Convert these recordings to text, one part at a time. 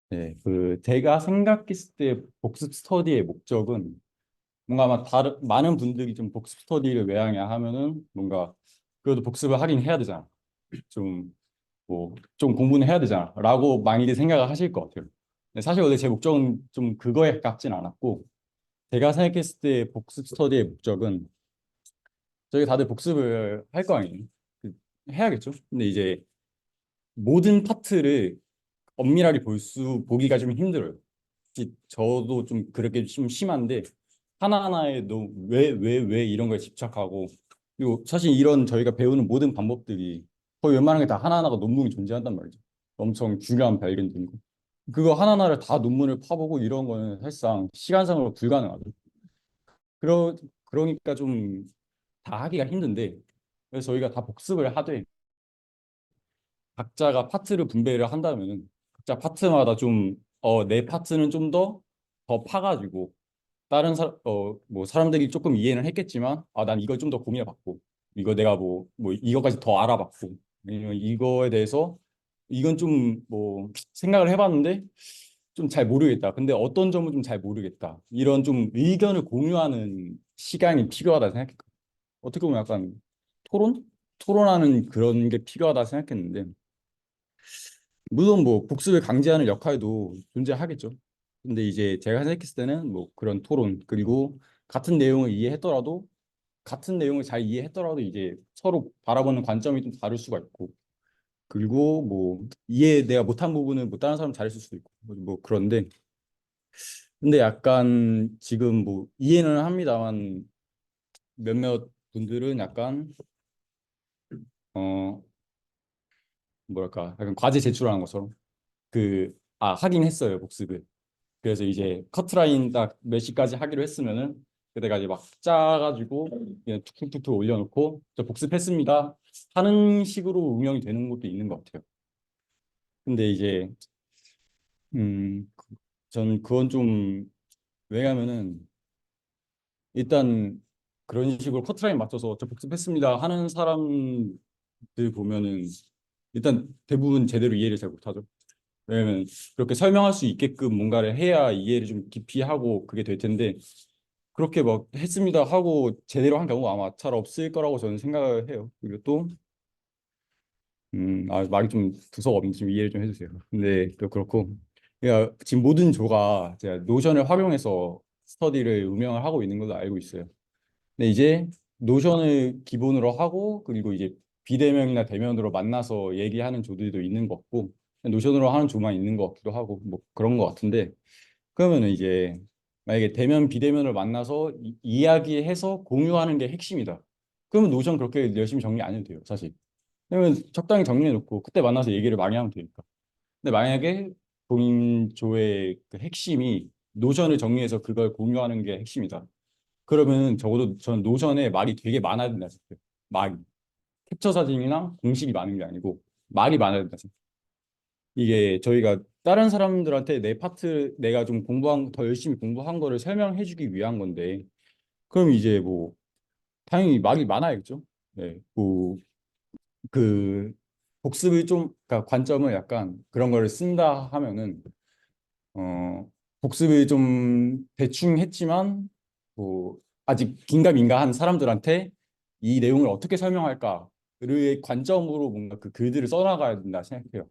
네, 제가 생각했을 때 복습 스터디의 목적은 뭔가 아마 많은 분들이 좀 복습 스터디를 왜 하냐 하면은 뭔가 그래도 복습을 하긴 해야 되잖아. 좀 좀 공부는 해야 되잖아. 라고 많이들 생각을 하실 것 같아요. 근데 사실 원래 제 목적은 좀 그거에 가깝진 않았고 제가 생각했을 때 복습 스터디의 목적은 저희 다들 복습을 할 거 아니에요. 그, 해야겠죠. 근데 이제 모든 파트를 엄밀하게 보기가 좀 힘들어요. 저도 좀 그렇게 좀 심한데 하나하나에 왜 이런 거에 집착하고 그리고 사실 이런 저희가 배우는 모든 방법들이 거의 웬만한 게 다 하나하나가 논문이 존재한단 말이죠. 엄청 중요한 발견들인 거. 그거 하나하나를 다 논문을 파보고 이런 거는 사실상 시간상으로 불가능하죠. 그러니까 좀 다 하기가 힘든데 그래서 저희가 다 복습을 하되 각자가 파트를 분배를 한다면은 각자 파트마다 좀 내 파트는 좀 더 파가지고 다른 뭐 사람들이 조금 이해는 했겠지만 난 이걸 좀 더 고민해봤고 이거 내가 뭐 이거까지 더 알아봤고 왜냐면 이거에 대해서 이건 좀 뭐 생각을 해봤는데 좀 잘 모르겠다. 근데 어떤 점은 좀 잘 모르겠다. 이런 좀 의견을 공유하는 시간이 필요하다 생각했거든요. 어떻게 보면 약간 토론? 토론하는 그런 게 필요하다 생각했는데 물론 뭐 복습을 강제하는 역할도 존재하겠죠. 근데 이제 제가 생각했을 때는 뭐 그런 토론 그리고 같은 내용을 이해했더라도 같은 내용을 잘 이해했더라도 이제 서로 바라보는 관점이 좀 다를 수가 있고 그리고 뭐 이해 내가 못한 부분은 뭐 다른 사람 잘했을 수도 있고 뭐 그런데 근데 약간 지금 뭐 이해는 합니다만 몇몇 분들은 약간 어 뭐랄까 약간 과제 제출하는 것처럼 하긴 했어요 복습을 그래서 이제 커트라인 딱 몇 시까지 하기로 했으면은 그때까지 막 짜가지고 그냥 툭툭툭툭 올려놓고 저 복습했습니다 하는 식으로 운영이 되는 것도 있는 것 같아요. 근데 이제 전 그건 좀 왜냐면은 일단 그런 식으로 커트라인 맞춰서 저 복습했습니다 하는 사람들 보면은 일단 대부분 제대로 이해를 잘 못하죠. 왜냐면 그렇게 설명할 수 있게끔 뭔가를 해야 이해를 좀 깊이 하고 그게 될 텐데 그렇게 막 했습니다 하고 제대로 한 경우가 아마 잘 없을 거라고 저는 생각을 해요. 그리고 또 말이 좀 두서없는데 좀 이해를 좀 해주세요. 근데 또 그렇고 그러니까 지금 모든 조가 제가 노션을 활용해서 스터디를 운영을 하고 있는 걸로 알고 있어요. 근데 이제 노션을 기본으로 하고 그리고 이제 비대면이나 대면으로 만나서 얘기하는 조들도 있는 것 같고 노션으로 하는 조만 있는 것 같기도 하고 뭐 그런 것 같은데 그러면은 이제 만약에 대면 비대면을 만나서 이야기해서 공유하는 게 핵심이다. 그러면 노션 그렇게 열심히 정리 안 해도 돼요, 사실. 왜냐면 적당히 정리해 놓고 그때 만나서 얘기를 많이 하면 되니까. 근데 만약에 본인 조의 그 핵심이 노션을 정리해서 그걸 공유하는 게 핵심이다. 그러면 적어도 저는 노션에 말이 되게 많아야 된다 생각해요. 말이. 캡처 사진이나 공식이 많은 게 아니고 말이 많아야 된다 생각해요. 이게 저희가 다른 사람들한테 내 파트 내가 좀 더 열심히 공부한 거를 설명해 주기 위한 건데 그럼 이제 뭐 당연히 말이 많아야겠죠. 네. 그 복습을 좀 그러니까 관점을 약간 그런 거를 쓴다 하면은 어 복습을 좀 대충 했지만 뭐 아직 긴가민가한 사람들한테 이 내용을 어떻게 설명할까를 관점으로 뭔가 그 글들을 써나가야 된다 생각해요.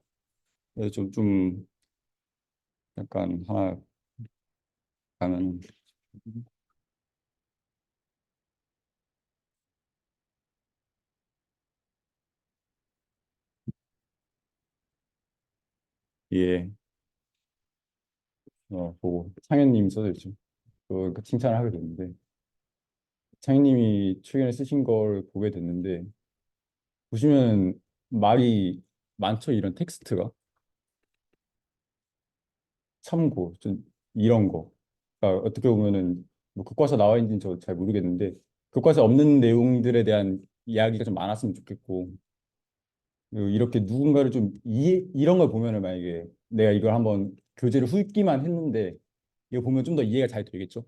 그래서 좀 약간 하나 가면 예, 보고 창현님이 써져 있죠. 그 칭찬을 하게 됐는데 창현님이 최근에 쓰신 걸 보게 됐는데 보시면 말이 많죠. 이런 텍스트가 참고 좀 이런 거. 그러니까 어떻게 보면은 뭐 교과서 나와 있는지는 저 잘 모르겠는데 교과서에 없는 내용들에 대한 이야기가 좀 많았으면 좋겠고 그리고 이렇게 누군가를 좀 이런 걸 보면은 만약에 내가 이걸 한번 교재를 훑기만 했는데 이거 보면 좀 더 이해가 잘 되겠죠.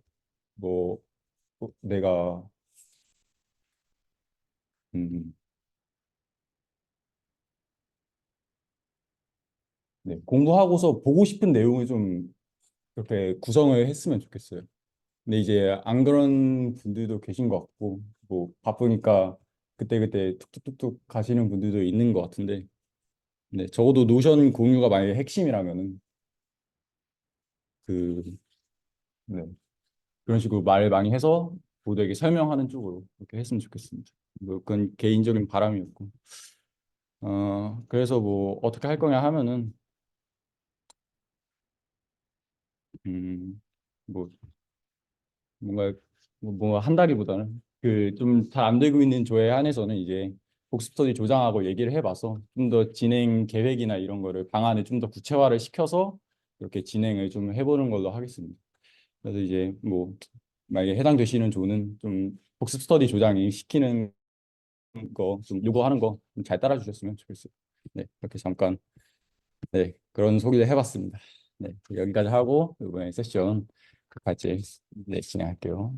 뭐 내가 음, 네, 공부하고서 보고 싶은 내용을 좀 그렇게 구성을 했으면 좋겠어요. 근데 이제 안 그런 분들도 계신 것 같고, 뭐 바쁘니까 그때그때 툭툭툭툭 가시는 분들도 있는 것 같은데, 네, 적어도 노션 공유가 만약에 핵심이라면은 그, 네, 그런 식으로 말 많이 해서 모두에게 설명하는 쪽으로 그렇게 했으면 좋겠습니다. 뭐 그건 개인적인 바람이었고, 그래서 뭐 어떻게 할 거냐 하면은, 음, 뭐 뭔가 뭐 한다기보다는 그 좀 잘 안 되고 있는 조에 한해서는 이제 복습 스터디 조장하고 얘기를 해봐서 좀 더 진행 계획이나 이런 거를 방안을 좀 더 구체화를 시켜서 이렇게 진행을 좀 해보는 걸로 하겠습니다. 그래서 이제 뭐 만약에 해당되시는 조는 좀 복습 스터디 조장이 시키는 거 좀 요구하는 거 좀 잘 따라주셨으면 좋겠어요. 네, 이렇게 잠깐 네 그런 소개를 해봤습니다. 네, 여기까지 하고 이번에 세션 같이 네, 진행할게요.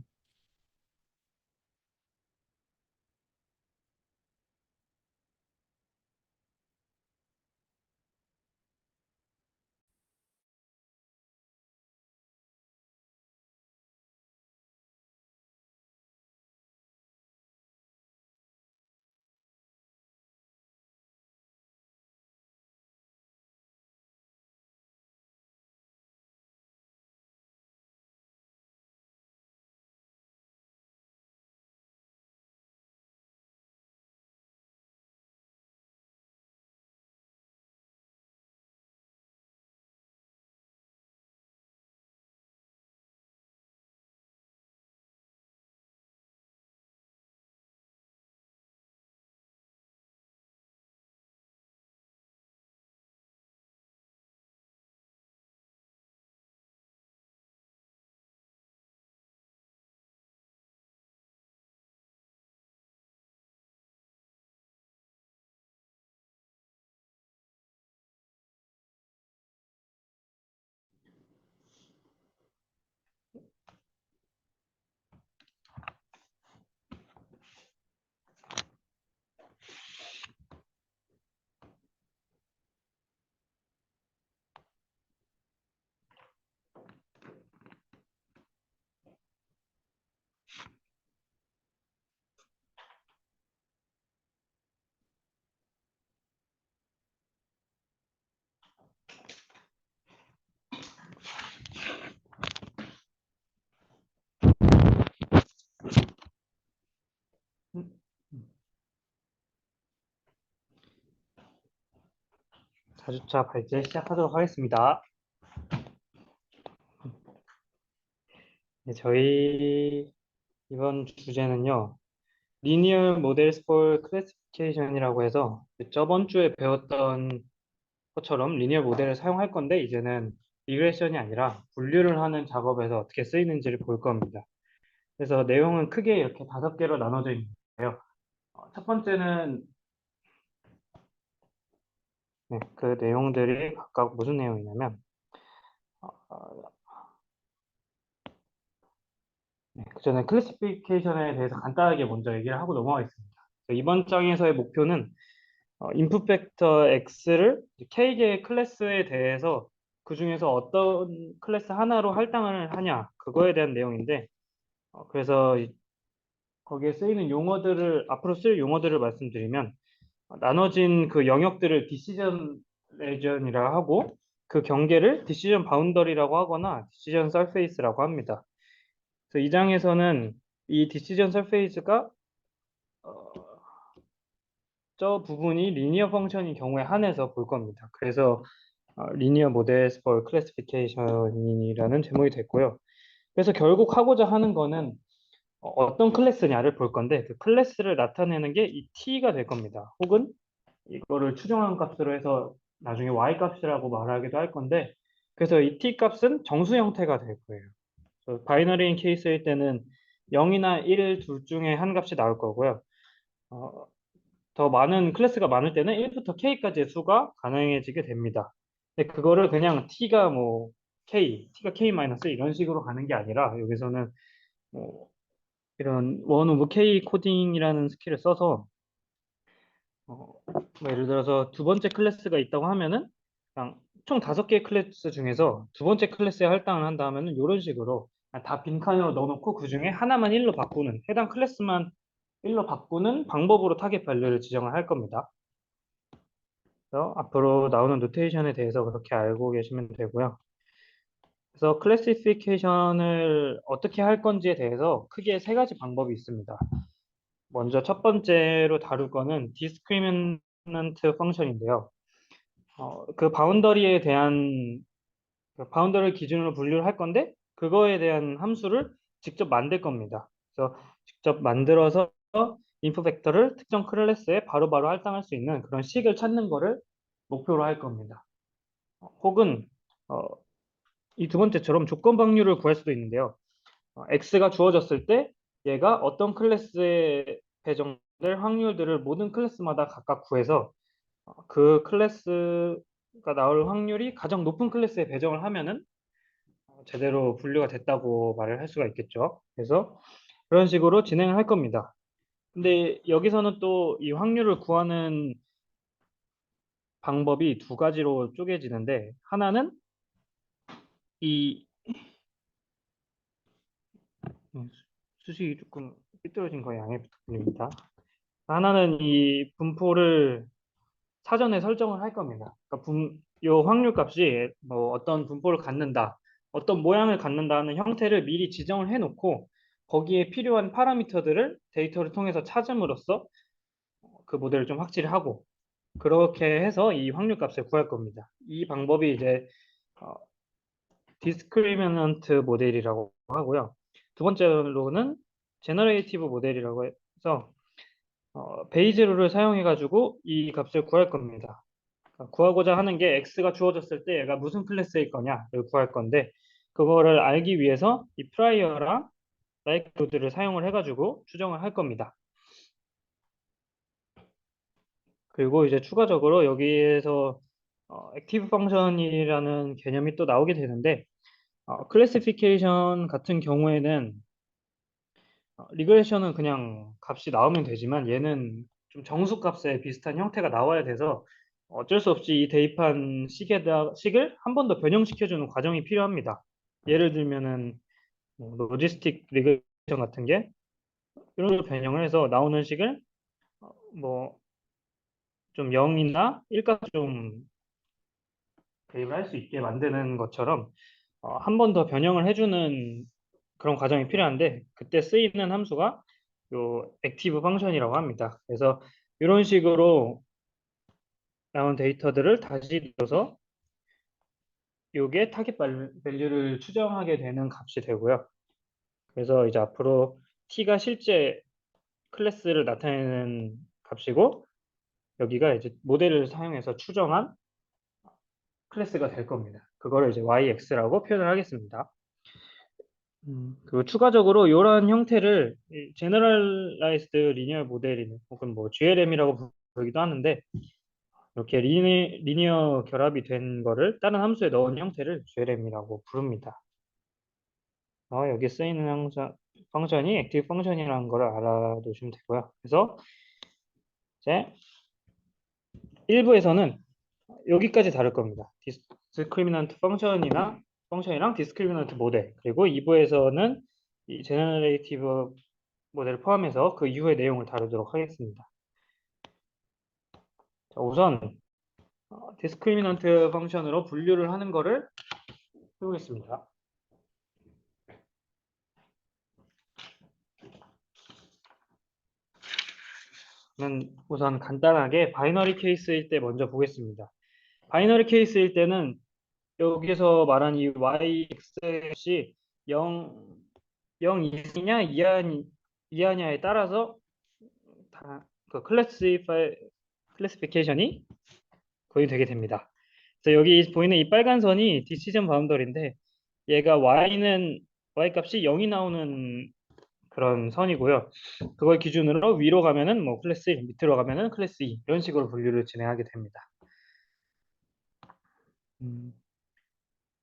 자주차 발제 시작하도록 하겠습니다. 네, 저희 이번 주제는요, Linear Models for Classification이라고 해서 저번 주에 배웠던 것처럼 리니어 모델을 사용할 건데 이제는 리그레션이 아니라 분류를 하는 작업에서 어떻게 쓰이는지를 볼 겁니다. 그래서 내용은 크게 이렇게 5개로 나눠져 있는데요. 첫 번째는 네, 그 내용들이 각각 무슨 내용이냐면 어, 네, 그 전에 클래시피케이션에 대해서 간단하게 먼저 얘기를 하고 넘어가겠습니다. 이번 장에서의 목표는 인풋 벡터 X를 K개의 클래스에 대해서 그 중에서 어떤 클래스 하나로 할당을 하냐 그거에 대한 내용인데 그래서 거기에 쓰이는 용어들을 앞으로 쓸 용어들을 말씀드리면 나눠진 그 영역들을 디시전 레전이라 하고 그 경계를 디시전 바운더리라고 하거나 디시전 서페이스라고 합니다. 그래서 이 장에서는 이 디시전 서페이스가 저 부분이 리니어 펑션인 경우에 한해서 볼 겁니다. 그래서 리니어 모델스 for 클래시피케이션이라는 제목이 됐고요. 그래서 결국 하고자 하는 거는 어떤 클래스냐를 볼 건데 그 클래스를 나타내는 게 이 t가 될 겁니다. 혹은 이거를 추정한 값으로 해서 나중에 y 값이라고 말하기도 할 건데 그래서 이 t 값은 정수 형태가 될 거예요. 그래서 바이너리인 케이스일 때는 0이나 1 둘 중에 한 값이 나올 거고요. 어, 더 많은 클래스가 많을 때는 1부터 k까지의 수가 가능해지게 됩니다. 근데 그거를 그냥 t가 뭐 t가 k 마이너스 이런 식으로 가는 게 아니라 여기서는 뭐 이런 원 오브 k 코딩이라는 스킬을 써서 뭐 예를 들어서 두 번째 클래스가 있다고 하면은 그냥 총 5개의 클래스 중에서 두 번째 클래스에 할당을 한다 하면은 이런 식으로 다 빈칸으로 넣어놓고 그 중에 하나만 1로 바꾸는, 해당 클래스만 1로 바꾸는 방법으로 타겟 밸류를 지정을 할 겁니다. 그래서 앞으로 나오는 노테이션에 대해서 그렇게 알고 계시면 되고요. 그래서 클래시피케이션을 어떻게 할 건지에 대해서 크게 세 가지 방법이 있습니다. 먼저 첫 번째로 다룰 거는 디스크리미넌트 펑션인데요. 그 바운더리에 대한 바운더리를 기준으로 분류를 할 건데 그거에 대한 함수를 직접 만들 겁니다. 그래서 직접 만들어서 인풋 벡터를 특정 클래스에 바로바로 할당할 수 있는 그런 식을 찾는 거를 목표로 할 겁니다. 혹은 이 두 번째처럼 조건 방류를 구할 수도 있는데요. x가 주어졌을 때 얘가 어떤 클래스에 배정될 확률들을 모든 클래스마다 각각 구해서 그 클래스가 나올 확률이 가장 높은 클래스에 배정을 하면은 제대로 분류가 됐다고 말을 할 수가 있겠죠. 그래서 그런 식으로 진행을 할 겁니다. 근데 여기서는 또 이 확률을 구하는 방법이 두 가지로 쪼개지는데 하나는 이 수식이 조금 삐뚤어진 거 양해 부탁드립니다. 하나는 이 분포를 사전에 설정을 할 겁니다. 그러니까 요 확률 값이 뭐 어떤 분포를 갖는다, 어떤 모양을 갖는다는 형태를 미리 지정을 해놓고 거기에 필요한 파라미터들을 데이터를 통해서 찾음으로써 그 모델을 좀 확실히 하고 그렇게 해서 이 확률 값을 구할 겁니다. 이 방법이 이제 디스크리미넌트 모델이라고 하고요. 두 번째로는 제너레이티브 모델이라고 해서 베이즈룰을 사용해 가지고 이 값을 구할 겁니다. 그러니까 구하고자 하는 게 x가 주어졌을 때 얘가 무슨 클래스일 거냐를 구할 건데 그거를 알기 위해서 이 프라이어랑 라이크로드를 사용을 해가지고 추정을 할 겁니다. 그리고 이제 추가적으로 여기에서 액티브 펑션이라는 개념이 또 나오게 되는데 클래시피케이션 같은 경우에는 리그레션은 그냥 값이 나오면 되지만 얘는 좀 정수값에 비슷한 형태가 나와야 돼서 어쩔 수 없이 이 대입한 식을 한 번 더 변형시켜주는 과정이 필요합니다. 예를 들면은 뭐 로지스틱 리그레션 같은 게 이런 식으로 변형을 해서 나오는 식을 뭐 좀 0이나 1값 좀 대입을 할 수 있게 만드는 것처럼 한 번 더 변형을 해주는 그런 과정이 필요한데 그때 쓰이는 함수가 요 액티브 펑션이라고 합니다. 그래서 이런 식으로 나온 데이터들을 다시 넣어서 요게 타겟 밸류를 추정하게 되는 값이 되고요. 그래서 이제 앞으로 t가 실제 클래스를 나타내는 값이고 여기가 이제 모델을 사용해서 추정한 클래스가 될 겁니다. 그거를 이제 yx라고 표현을 하겠습니다. 그리고 추가적으로 이런 형태를 제너럴라이즈드 리니어 모델이나 혹은 뭐 GLM이라고 부르기도 하는데 이렇게 리니어 결합이 된 거를 다른 함수에 넣은 형태를 GLM이라고 부릅니다. 여기 쓰이는 펑션이 액티브 펑션이라는 걸 알아두시면 되고요. 그래서 이제 1부에서는 여기까지 다룰 겁니다. 디스크리미넌트 펑션이랑 디스크리미넌트 모델 그리고 2부에서는 이 제너레이티브 모델을 포함해서 그 이후의 내용을 다루도록 하겠습니다. 자, 우선 디스크리미넌트 펑션으로 분류를 하는 거를 해보겠습니다. 우선 간단하게 바이너리 케이스일 때 먼저 보겠습니다. 바이너리 케이스일 때는 여기서 말한 이 yx이 0 이하냐 이하냐에 따라서 그 클래시피케이션이 거의 되게 됩니다. 그래서 여기 보이는 이 빨간 선이 디시전 바운더리인데 얘가 y 값이 0이 나오는 그런 선이고요. 그걸 기준으로 위로 가면은 뭐 클래스 1, 밑으로 가면은 클래스 2 이런 식으로 분류를 진행하게 됩니다. 음,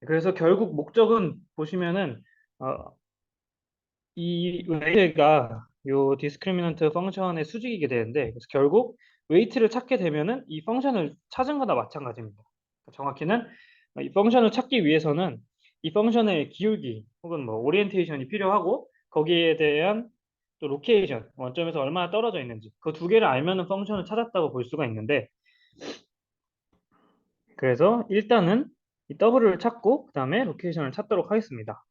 그래서 결국 목적은 보시면은 이 웨이트가 요 디스크리미넌트 펑션의 수직이게 되는데 그래서 결국 웨이트를 찾게 되면은 이 펑션을 찾은 거나 마찬가지입니다. 정확히는 이 펑션을 찾기 위해서는 이 펑션의 기울기 혹은 뭐 오리엔테이션이 필요하고 거기에 대한 또 로케이션, 원점에서 얼마나 떨어져 있는지 그 두 개를 알면은 펑션을 찾았다고 볼 수가 있는데 그래서 일단은 이 W를 찾고 그 다음에 로케이션을 찾도록 하겠습니다.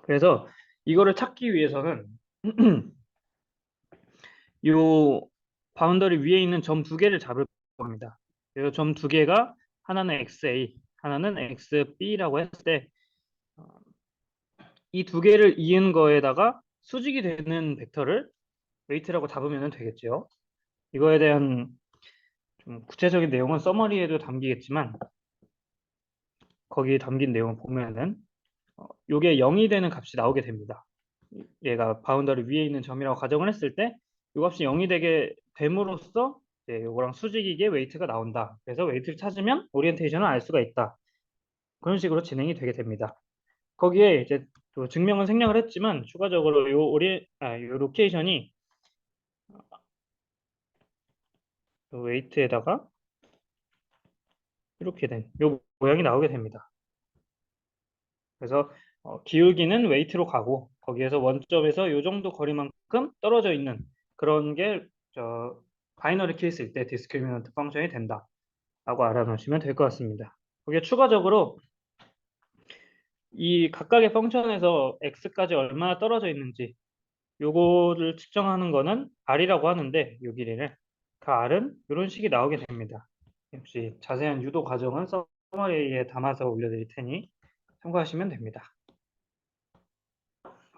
그래서 이거를 찾기 위해서는 요 바운더리 위에 있는 점 두 개를 잡을 겁니다. 그래서 점 두 개가 하나는 XA, 하나는 XB라고 했을 때 이 두 개를 이은 거에다가 수직이 되는 벡터를 웨이트라고 잡으면 되겠죠. 이거에 대한 좀 구체적인 내용은 서머리에도 담기겠지만 거기에 담긴 내용을 보면은 요게 0이 되는 값이 나오게 됩니다. 얘가 바운더리 위에 있는 점이라고 가정을 했을 때 이 값이 0이 되게 됨으로써 요거랑 수직이게 웨이트가 나온다. 그래서 웨이트를 찾으면 오리엔테이션을 알 수가 있다. 그런 식으로 진행이 되게 됩니다. 거기에 이제 또 증명은 생략을 했지만 추가적으로 요 로케이션이 요 웨이트에다가 이렇게 된 요 모양이 나오게 됩니다. 그래서 기울기는 웨이트로 가고 거기에서 원점에서 요 정도 거리만큼 떨어져 있는 그런 게 바이너리 케이스일 때 디스크리미넌트 펑션이 된다 라고 알아놓으시면 될 것 같습니다. 거기에 추가적으로 이 각각의 펑션에서 x까지 얼마나 떨어져 있는지 요거를 측정하는 거는 r이라고 하는데 요 길이를 그 r은 이런 식이 나오게 됩니다. 역시 자세한 유도 과정은 서머리에 담아서 올려드릴 테니 참고하시면 됩니다.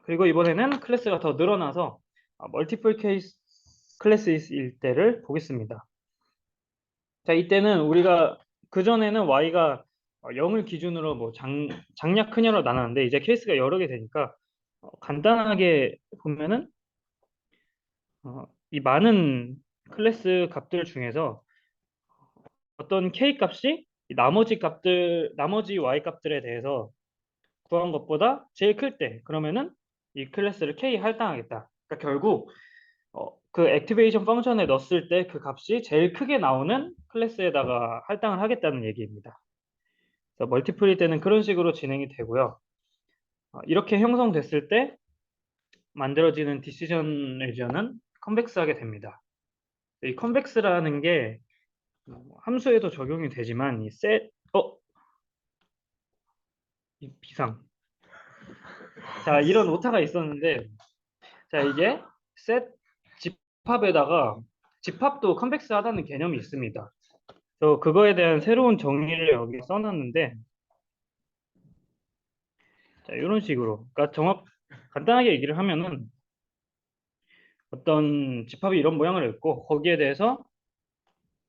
그리고 이번에는 클래스가 더 늘어나서 멀티플 케이스 클래스일 때를 보겠습니다. 자, 이때는 우리가 그전에는 y가 0을 기준으로 뭐 장냐 크냐로 나눴는데 이제 케이스가 여러 개 되니까 간단하게 보면은 이 많은 클래스 값들 중에서 어떤 k 값이 이 나머지 y 값들에 대해서 구한 것보다 제일 클 때 그러면은 이 클래스를 k 할당하겠다. 그러니까 결국 그 액티베이션 펑션에 넣었을 때 그 값이 제일 크게 나오는 클래스에다가 할당을 하겠다는 얘기입니다. 그래서 멀티플일 때는 그런 식으로 진행이 되고요. 이렇게 형성됐을 때 만들어지는 디시전 레지언은 컨벡스하게 됩니다. 이 컨벡스라는 게 함수에도 적용이 되지만 이 비상. 자, 이런 오타가 있었는데 자, 이게 셋 집합에다가 집합도 컨벡스하다는 개념이 있습니다. 그래서 그거에 대한 새로운 정의를 여기 써놨는데 자, 이런 식으로 그러니까 간단하게 얘기를 하면은 어떤 집합이 이런 모양을 했고 거기에 대해서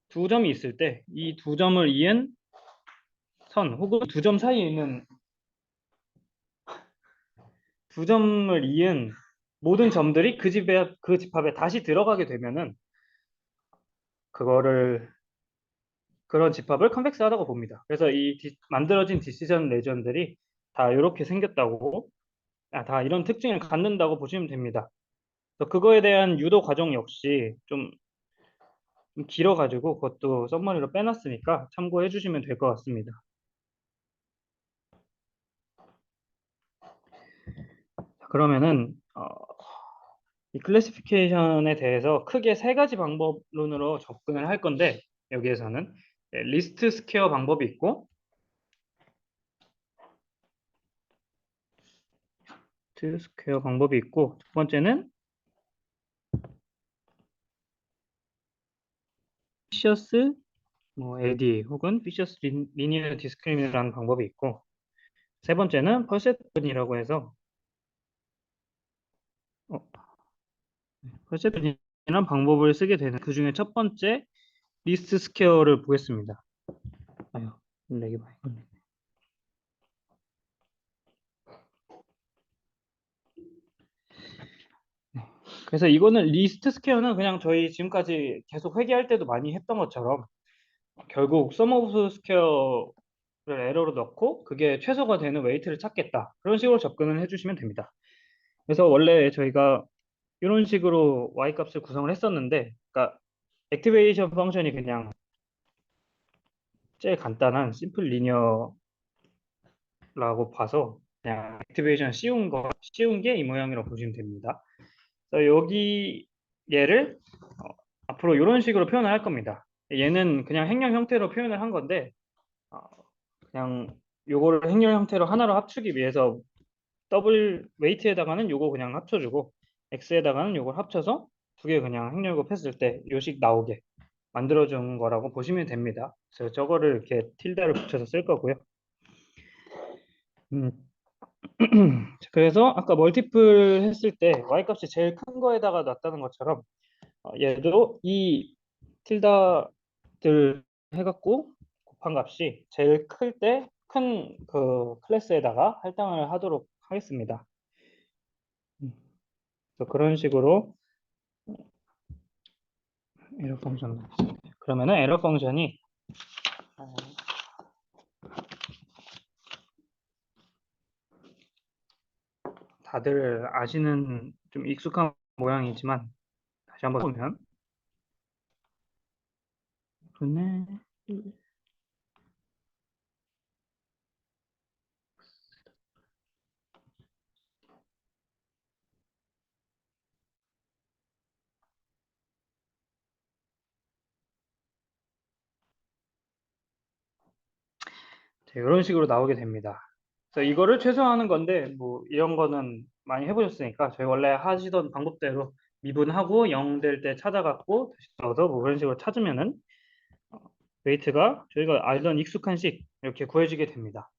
두 점이 있을 때 이 두 점을 이은 선 혹은 두 점 사이에 있는 두 점을 이은 모든 점들이 그 집합에 다시 들어가게 되면은 그거를 그런 집합을 컨벡스하다고 봅니다. 그래서 만들어진 디시전 레전들이 다 이렇게 생겼다고 다 이런 특징을 갖는다고 보시면 됩니다. 그래서 그거에 대한 유도 과정 역시 좀 길어가지고 그것도 썸머리로 빼놨으니까 참고해 주시면 될 것 같습니다. 그러면은 이 클래시피케이션에 대해서 크게 세 가지 방법론으로 접근을 할 건데 여기에서는 리스트 스퀘어 방법이 있고 두 번째는 피셔스 AD 혹은 피셔스 리니어 디스크리미너라는 방법이 있고 세 번째는 퍼셉트론이라고 해서 퍼셉트론이라는 방법을 쓰게 되는 그 중에 첫 번째 리스트 스퀘어를 보겠습니다. 아유, 렉이 많이 걸리네. 그래서 이거는 리스트 스퀘어는 그냥 저희 지금까지 계속 회계할 때도 많이 했던 것처럼 결국 썸 오브 스퀘어를 에러로 넣고 그게 최소가 되는 웨이트를 찾겠다. 그런 식으로 접근을 해주시면 됩니다. 그래서 원래 저희가 이런 식으로 y 값을 구성을 했었는데 그러니까 액티베이션 펑션이 그냥 제일 간단한 심플 리니어라고 봐서 그냥 액티베이션 쉬운 게 이 모양이라고 보시면 됩니다. 그래서 여기 얘를 앞으로 이런 식으로 표현을 할 겁니다. 얘는 그냥 행렬 형태로 표현을 한 건데 어, 그냥 요거를 행렬 형태로 하나로 합치기 위해서 더블 웨이트에다가는 요거 그냥 합쳐주고 x에다가는 요걸 합쳐서 두 개 그냥 행렬 곱했을 때 요식 나오게 만들어준 거라고 보시면 됩니다. 그래서 저거를 이렇게 틸다를 붙여서 쓸 거고요. 음, 그래서 아까 멀티플 했을 때 y 값이 제일 큰 거에다가 놨다는 것처럼 얘도 이 틸다들 해갖고 곱한 값이 제일 클 때 큰 그 클래스에다가 할당을 하도록 하겠습니다. 그래서 그런 식으로 에러 펑션 그러면은 에러 펑션이 어, 다들 아시는 좀 익숙한 모양이지만 다시 한번 보면 분의 이런 식으로 나오게 됩니다. 그래서 이거를 최소화하는 건데 뭐 이런 거는 많이 해보셨으니까 저희 원래 하시던 방법대로 미분하고 0 될 때 찾아갖고 다시 넣어서 뭐 그런 식으로 찾으면은 웨이트가 저희가 알던 익숙한 식 이렇게 구해지게 됩니다.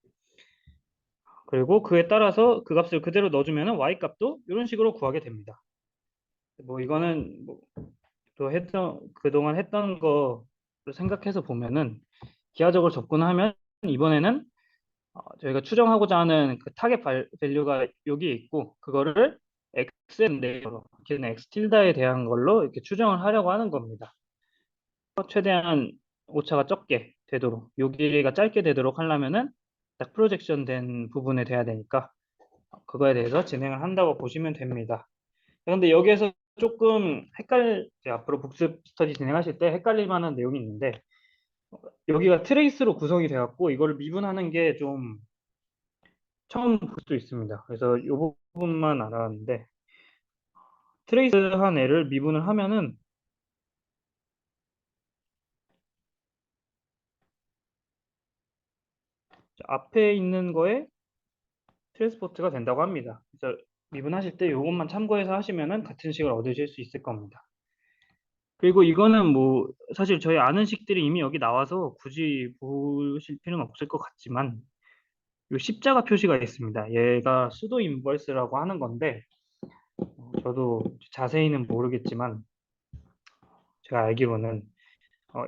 그리고 그에 따라서 그 값을 그대로 넣어주면은 y 값도 이런 식으로 구하게 됩니다. 뭐 이거는 뭐또 했던 그동안 했던 거를 생각해서 보면은 기하적으로 접근하면 이번에는 저희가 추정하고자 하는 그 타겟 밸류가 여기에 있고 그거를 x인데 걔는 x 틸다에 대한 걸로 이렇게 추정을 하려고 하는 겁니다. 최대한 오차가 적게 되도록 요 길이가 짧게 되도록 하려면은 딱 프로젝션 된 부분에 돼야 되니까 그거에 대해서 진행을 한다고 보시면 됩니다. 그런데 여기에서 조금 이제 앞으로 복습 스터디 진행하실 때 헷갈릴 만한 내용이 있는데 여기가 트레이스로 구성이 되었고 이거를 미분하는 게 좀 처음 볼 수도 있습니다. 그래서 이 부분만 알았는데 트레이스한 애를 미분을 하면은 앞에 있는 거에 트랜스포트가 된다고 합니다. 그래서 미분하실 때 이것만 참고해서 하시면은 같은 식을 얻으실 수 있을 겁니다. 그리고 이거는 뭐 사실 저희 아는 식들이 이미 여기 나와서 굳이 보실 필요는 없을 것 같지만 이 십자가 표시가 있습니다. 얘가 수도 인버스라고 하는 건데 저도 자세히는 모르겠지만 제가 알기로는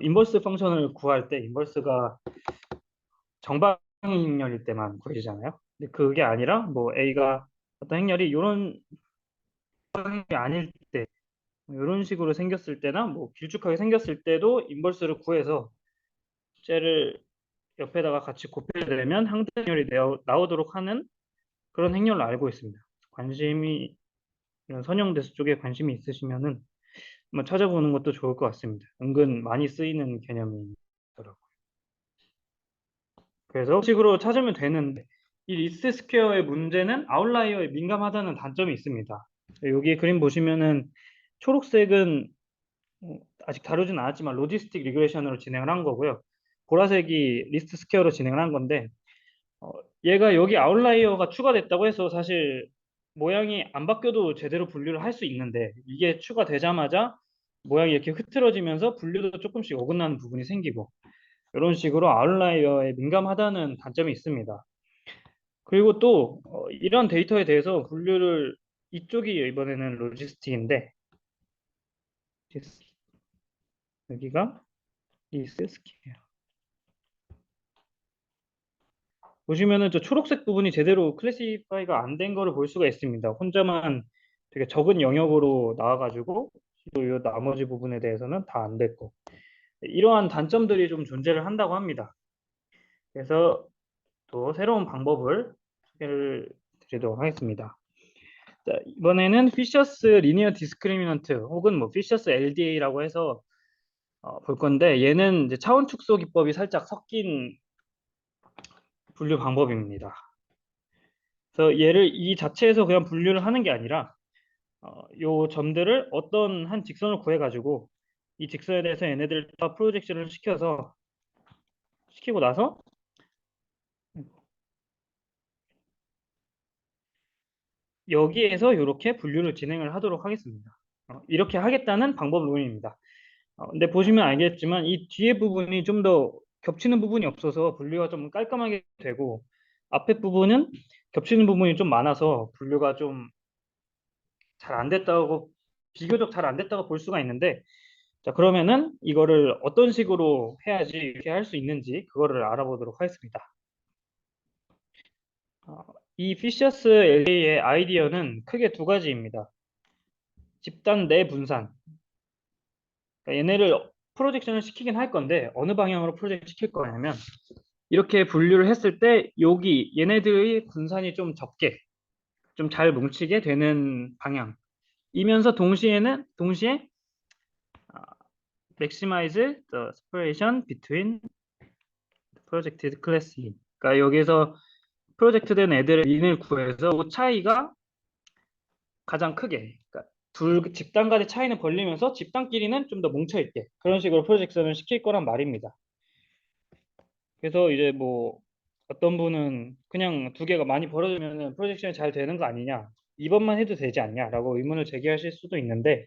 인버스 펑션을 구할 때 인버스가 정방인 행렬일 때만 구해지잖아요. 근데 그게 아니라 뭐 A가 어떤 행렬이 이런 게 아닐 때 이런 식으로 생겼을 때나 뭐 길쭉하게 생겼을 때도 인버스를 구해서 쟤를 옆에다가 같이 곱해내면 항등열이 나오도록 하는 그런 행렬로 알고 있습니다. 관심이 이런 선형대수 쪽에 관심이 있으시면은 한번 찾아보는 것도 좋을 것 같습니다. 은근 많이 쓰이는 개념이더라고요. 그래서 그런 식으로 찾으면 되는데 이 리스트 스퀘어의 문제는 아웃라이어에 민감하다는 단점이 있습니다. 여기 그림 보시면은 초록색은 아직 다루진 않았지만 로지스틱 리그레션으로 진행을 한 거고요. 보라색이 리스트 스퀘어로 진행을 한 건데 어, 얘가 여기 아웃라이어가 추가됐다고 해서 사실 모양이 안 바뀌어도 제대로 분류를 할 수 있는데 이게 추가되자마자 모양이 이렇게 흐트러지면서 분류도 조금씩 어긋나는 부분이 생기고 이런 식으로 아웃라이어에 민감하다는 단점이 있습니다. 그리고 또 이런 데이터에 대해서 분류를 이쪽이 이번에는 로지스틱인데 여기가 리스스케어 보시면은 저 초록색 부분이 제대로 클래시파이가 안 된 거를 볼 수가 있습니다. 혼자만 되게 적은 영역으로 나와가지고 또 이 나머지 부분에 대해서는 다 안 됐고 이러한 단점들이 좀 존재를 한다고 합니다. 그래서 또 새로운 방법을 소개를 드리도록 하겠습니다. 자, 이번에는 피셔스 리니어 디스크리미넌트 혹은 뭐 피셔스 LDA라고 해서 볼 건데 얘는 이제 차원 축소 기법이 살짝 섞인 분류 방법입니다. 그래서 얘를 이 자체에서 그냥 분류를 하는 게 아니라 요 점들을 어떤 한 직선을 구해가지고 이 직선에 대해서 얘네들을 다 프로젝션을 시키고 나서 여기에서 이렇게 분류를 진행을 하도록 하겠습니다. 이렇게 하겠다는 방법론입니다. 근데 보시면 알겠지만 이 뒤에 부분이 좀 더 겹치는 부분이 없어서 분류가 좀 깔끔하게 되고 앞에 부분은 겹치는 부분이 좀 많아서 분류가 좀 잘 안 됐다고 비교적 잘 안 됐다고 볼 수가 있는데 자 그러면은 이거를 어떤 식으로 해야지 이렇게 할 수 있는지 그거를 알아보도록 하겠습니다. 이 피셔스 LA의 아이디어는 크게 두 가지입니다. 집단 내 분산. 그러니까 얘네를 프로젝션을 시키긴 할 건데 어느 방향으로 프로젝트 시킬 거냐면 이렇게 분류를 했을 때 여기 얘네들의 분산이 좀 적게 좀 잘 뭉치게 되는 방향이면서 동시에 maximize the separation between projected class. 그러니까 여기서 프로젝트된 애들의 인을 구해서 그 차이가 가장 크게 그러니까 둘 집단 간의 차이는 벌리면서 집단끼리는 좀 더 뭉쳐 있게 그런 식으로 프로젝션을 시킬 거란 말입니다. 그래서 이제 뭐 어떤 분은 그냥 두 개가 많이 벌어지면 프로젝션이 잘 되는 거 아니냐, 이번만 해도 되지 않냐라고 의문을 제기하실 수도 있는데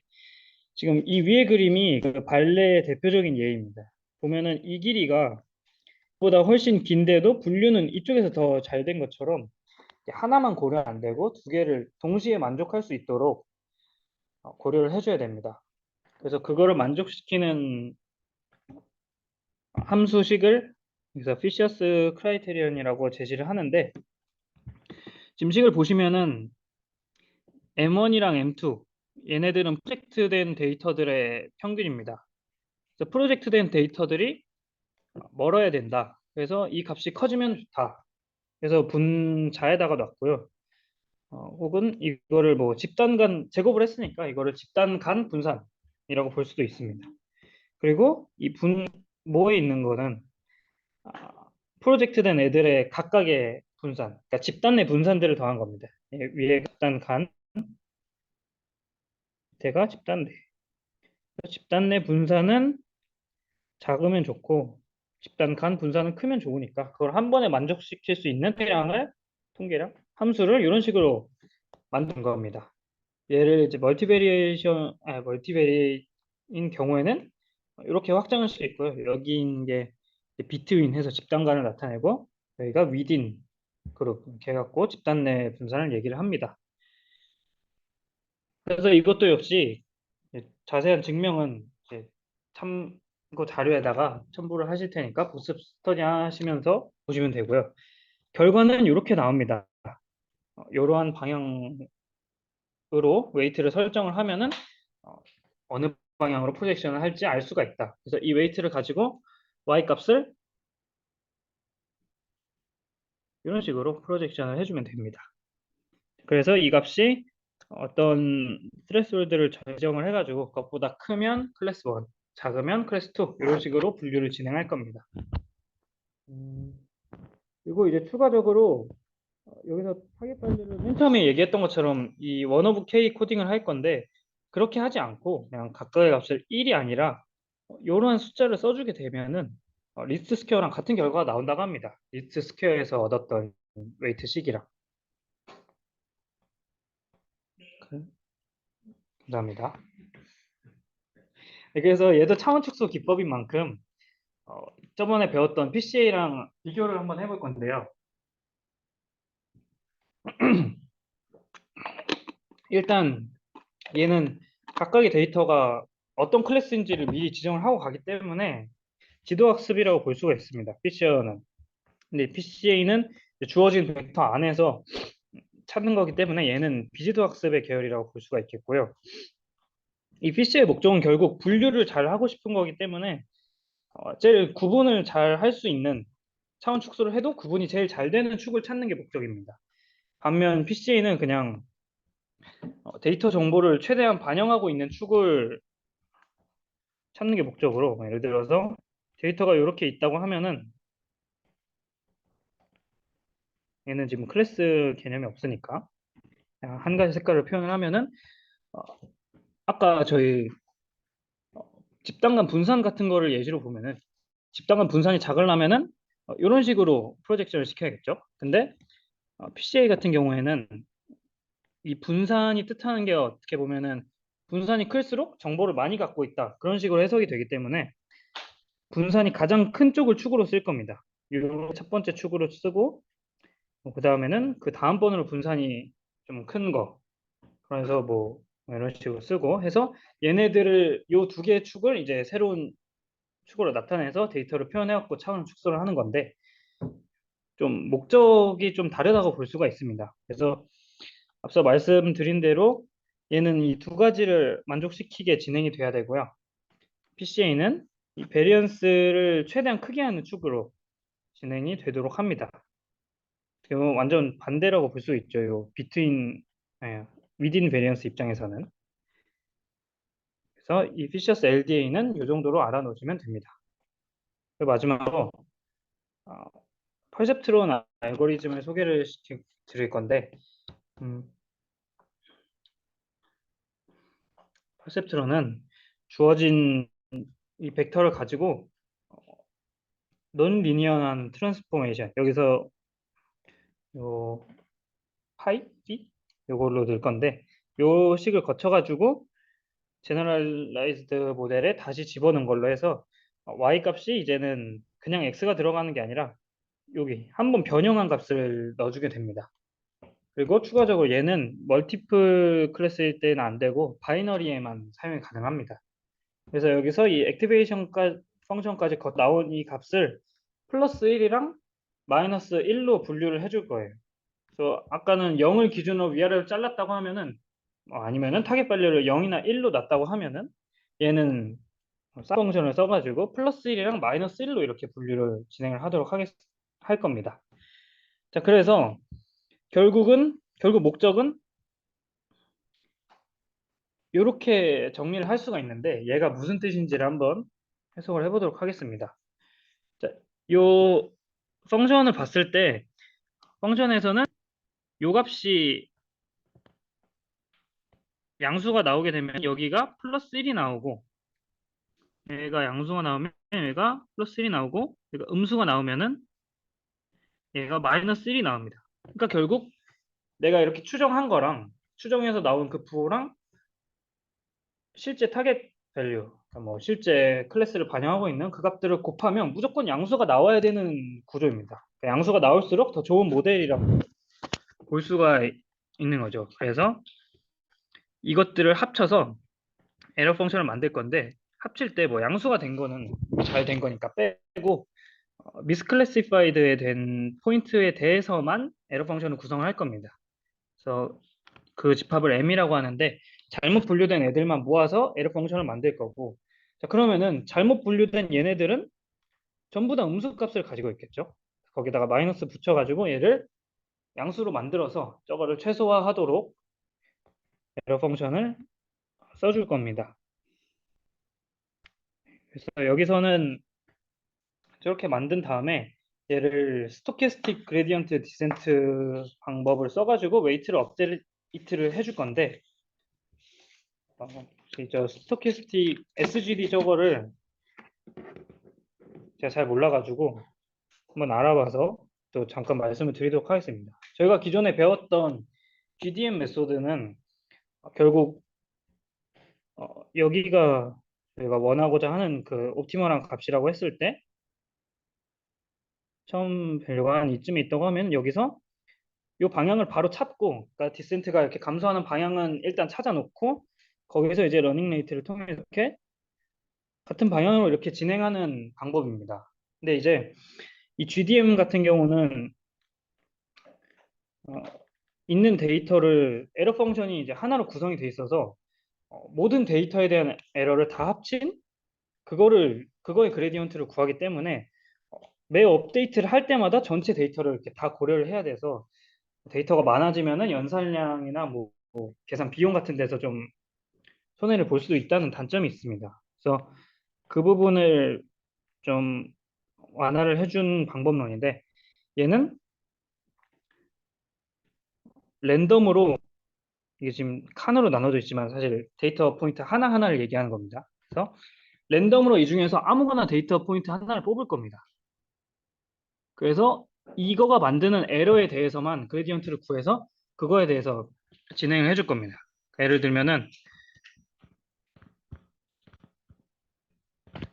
지금 이 위의 그림이 그 발레의 대표적인 예입니다. 보면은 이 길이가 보다 훨씬 긴데도 분류는 이쪽에서 더 잘 된 것처럼 하나만 고려 안 되고 두 개를 동시에 만족할 수 있도록 고려를 해줘야 됩니다. 그래서 그거를 만족시키는 함수식을 그래서 피셔스 크라이테리언이라고 제시를 하는데 지금 식을 보시면은 M1이랑 M2 얘네들은 프로젝트된 데이터들의 평균입니다. 그래서 프로젝트된 데이터들이 멀어야 된다. 그래서 이 값이 커지면 좋다. 그래서 분자에다가 놨고요. 혹은 이거를 뭐 집단 간 제곱을 했으니까 이거를 집단 간 분산이라고 볼 수도 있습니다. 그리고 이 모에 있는 거는 아, 프로젝트된 애들의 각각의 분산, 그러니까 집단 내 분산들을 더한 겁니다. 위에 집단 간, 밑에가 집단 내. 집단 내 분산은 작으면 좋고 집단 간 분산은 크면 좋으니까 그걸 한 번에 만족시킬 수 있는 통계량, 함수를 이런 식으로 만든 겁니다. 얘를 이제 멀티베리인 경우에는 이렇게 확장할 수 있고요. 여기인 게 비트윈 해서 집단 간을 나타내고 여기가 위딘 그룹 이렇게 해갖고 집단 내 분산을 얘기를 합니다. 그래서 이것도 역시 자세한 증명은 이제 참고 자료에다가 첨부를 하실 테니까 복습 스터디 하시면서 보시면 되고요. 결과는 이렇게 나옵니다. 이러한 방향으로 웨이트를 설정을 하면은 어, 어느 방향으로 프로젝션을 할지 알 수가 있다. 그래서 이 웨이트를 가지고 y 값을 이런 식으로 프로젝션을 해주면 됩니다. 그래서 이 값이 어떤 스트레스홀드를 설정을 해가지고 그것보다 크면 클래스 1, 작으면 클래스 2 이런 식으로 분류를 진행할 겁니다. 그리고 이제 추가적으로 여기서 타겟 발류를 맨 처음에 얘기했던 것처럼 이 원 오브 K 코딩을 할 건데 그렇게 하지 않고 그냥 각각의 값을 1이 아니라 이러한 숫자를 써주게 되면은 리스트 스퀘어랑 같은 결과가 나온다고 합니다. 리스트 스퀘어에서 얻었던 웨이트 식이랑. 감사합니다. 네, 그래서 얘도 차원 축소 기법인 만큼 저번에 배웠던 PCA랑 비교를 한번 해볼 건데요. 일단 얘는 각각의 데이터가 어떤 클래스인지를 미리 지정을 하고 가기 때문에 지도학습이라고 볼 수가 있습니다. 피셔는. 근데 PCA는 주어진 벡터 안에서 찾는 거기 때문에 얘는 비지도학습의 계열이라고 볼 수가 있겠고요. 이 PC의 목적은 결국 분류를 잘 하고 싶은 거기 때문에 제일 구분을 잘 할 수 있는 차원 축소를 해도 구분이 제일 잘 되는 축을 찾는 게 목적입니다. 반면 PCA는 그냥 데이터 정보를 최대한 반영하고 있는 축을 찾는 게 목적으로 예를 들어서 데이터가 이렇게 있다고 하면은 얘는 지금 클래스 개념이 없으니까 그냥 한 가지 색깔을 표현을 하면은 어, 아까 저희 집단 간 분산 같은 거를 예시로 보면은 집단 간 분산이 작으려면은 이런 식으로 프로젝션을 시켜야겠죠. 근데 PCA 같은 경우에는 이 분산이 뜻하는 게 어떻게 보면은 분산이 클수록 정보를 많이 갖고 있다. 그런 식으로 해석이 되기 때문에 분산이 가장 큰 쪽을 축으로 쓸 겁니다. 요 첫 번째 축으로 쓰고 그 다음에는 그 다음번으로 분산이 좀 큰 거. 그래서 뭐 이런 식으로 쓰고 해서 얘네들을 요 두 개의 축을 이제 새로운 축으로 나타내서 데이터를 표현해갖고 차원 축소를 하는 건데 좀 목적이 좀 다르다고 볼 수가 있습니다. 그래서 앞서 말씀드린 대로 얘는 이 두 가지를 만족시키게 진행이 돼야 되고요. PCA는 이 베리언스를 최대한 크게 하는 축으로 진행이 되도록 합니다. 이거 완전 반대라고 볼 수 있죠. 요 between, within variance 입장에서는. 그래서 이 피셔스 LDA는 이 정도로 알아놓으시면 됩니다. 그리고 마지막으로 어, 퍼셉트론 알고리즘을 소개를 드릴 건데 음, 퍼셉트론은 주어진 이 벡터를 가지고 논 리니어한 트랜스포메이션 여기서 요 파이 b 요걸로 늘 건데 요 식을 거쳐 가지고 제너럴라이즈드 모델에 다시 집어넣은 걸로 해서 y 값이 이제는 그냥 x가 들어가는 게 아니라 여기 한번 변형한 값을 넣어주게 됩니다. 그리고 추가적으로 얘는 멀티플 클래스일 때는 안 되고 바이너리에만 사용이 가능합니다. 그래서 여기서 이 액티베이션 펑션까지 나온 이 값을 플러스 1이랑 마이너스 1로 분류를 해줄 거예요. 그래서 아까는 0을 기준으로 위아래로 잘랐다고 하면은 아니면은 타겟 발류를 0이나 1로 놨다고 하면은 얘는 싹 펑션을 써가지고 플러스 1이랑 마이너스 1로 이렇게 분류를 진행을 하도록 할 겁니다. 자, 그래서 결국 목적은 이렇게 정리를 할 수가 있는데 얘가 무슨 뜻인지를 한번 해석을 해보도록 하겠습니다. 자, 요 펑션을 봤을 때 펑션에서는 요 값이 양수가 나오게 되면 여기가 플러스 1이 나오고 얘가 양수가 나오면 얘가 플러스 1이 나오고 얘가 음수가 나오면은 얘가 마이너스 1이 나옵니다. 그러니까 결국 내가 이렇게 추정한 거랑 추정해서 나온 그 부호랑 실제 타겟 밸류, 그러니까 뭐 실제 클래스를 반영하고 있는 그 값들을 곱하면 무조건 양수가 나와야 되는 구조입니다. 그러니까 양수가 나올수록 더 좋은 모델이라고 볼 수가 있는 거죠. 그래서 이것들을 합쳐서 에러 펑션을 만들 건데 합칠 때 뭐 양수가 된 거는 잘 된 거니까 빼고 미스클래시파이드에 된 포인트에 대해서만 에러 펑션을 구성할 겁니다. 그래서 그 집합을 M이라고 하는데 잘못 분류된 애들만 모아서 에러 펑션을 만들 거고 자 그러면은 잘못 분류된 얘네들은 전부 다 음수 값을 가지고 있겠죠. 거기다가 마이너스 붙여가지고 얘를 양수로 만들어서 저거를 최소화하도록 에러 펑션을 써줄 겁니다. 그래서 여기서는 저렇게 만든 다음에 얘를 스토캐스틱 그레디언트 디센트 방법을 써가지고 웨이트를 업데이트를 해줄 건데 저 스토캐스틱 SGD 저거를 제가 잘 몰라가지고 한번 알아봐서 또 잠깐 말씀을 드리도록 하겠습니다. 저희가 기존에 배웠던 GDM 메소드는 결국 여기가 저희가 원하고자 하는 그 옵티멀한 값이라고 했을 때 처음 밸류가 한 이쯤에 있다고 하면 여기서 이 방향을 바로 찾고 그러니까 디센트가 이렇게 감소하는 방향은 일단 찾아놓고 거기서 이제 러닝 레이트를 통해서 이렇게 같은 방향으로 이렇게 진행하는 방법입니다. 근데 이제 이 GDM 같은 경우는 어, 있는 데이터를 에러 펑션이 이제 하나로 구성이 돼 있어서 모든 데이터에 대한 에러를 다 합친 그거의 그레디언트를 구하기 때문에 매 업데이트를 할 때마다 전체 데이터를 이렇게 다 고려를 해야 돼서 데이터가 많아지면은 연산량이나 뭐 계산 비용 같은 데서 좀 손해를 볼 수도 있다는 단점이 있습니다. 그래서 그 부분을 좀 완화를 해준 방법론인데 얘는 랜덤으로 이게 지금 칸으로 나눠져 있지만 사실 데이터 포인트 하나하나를 얘기하는 겁니다. 그래서 랜덤으로 이 중에서 아무거나 데이터 포인트 하나를 뽑을 겁니다. 그래서 이거가 만드는 에러에 대해서만 그레디언트를 구해서 그거에 대해서 진행을 해줄 겁니다. 예를 들면은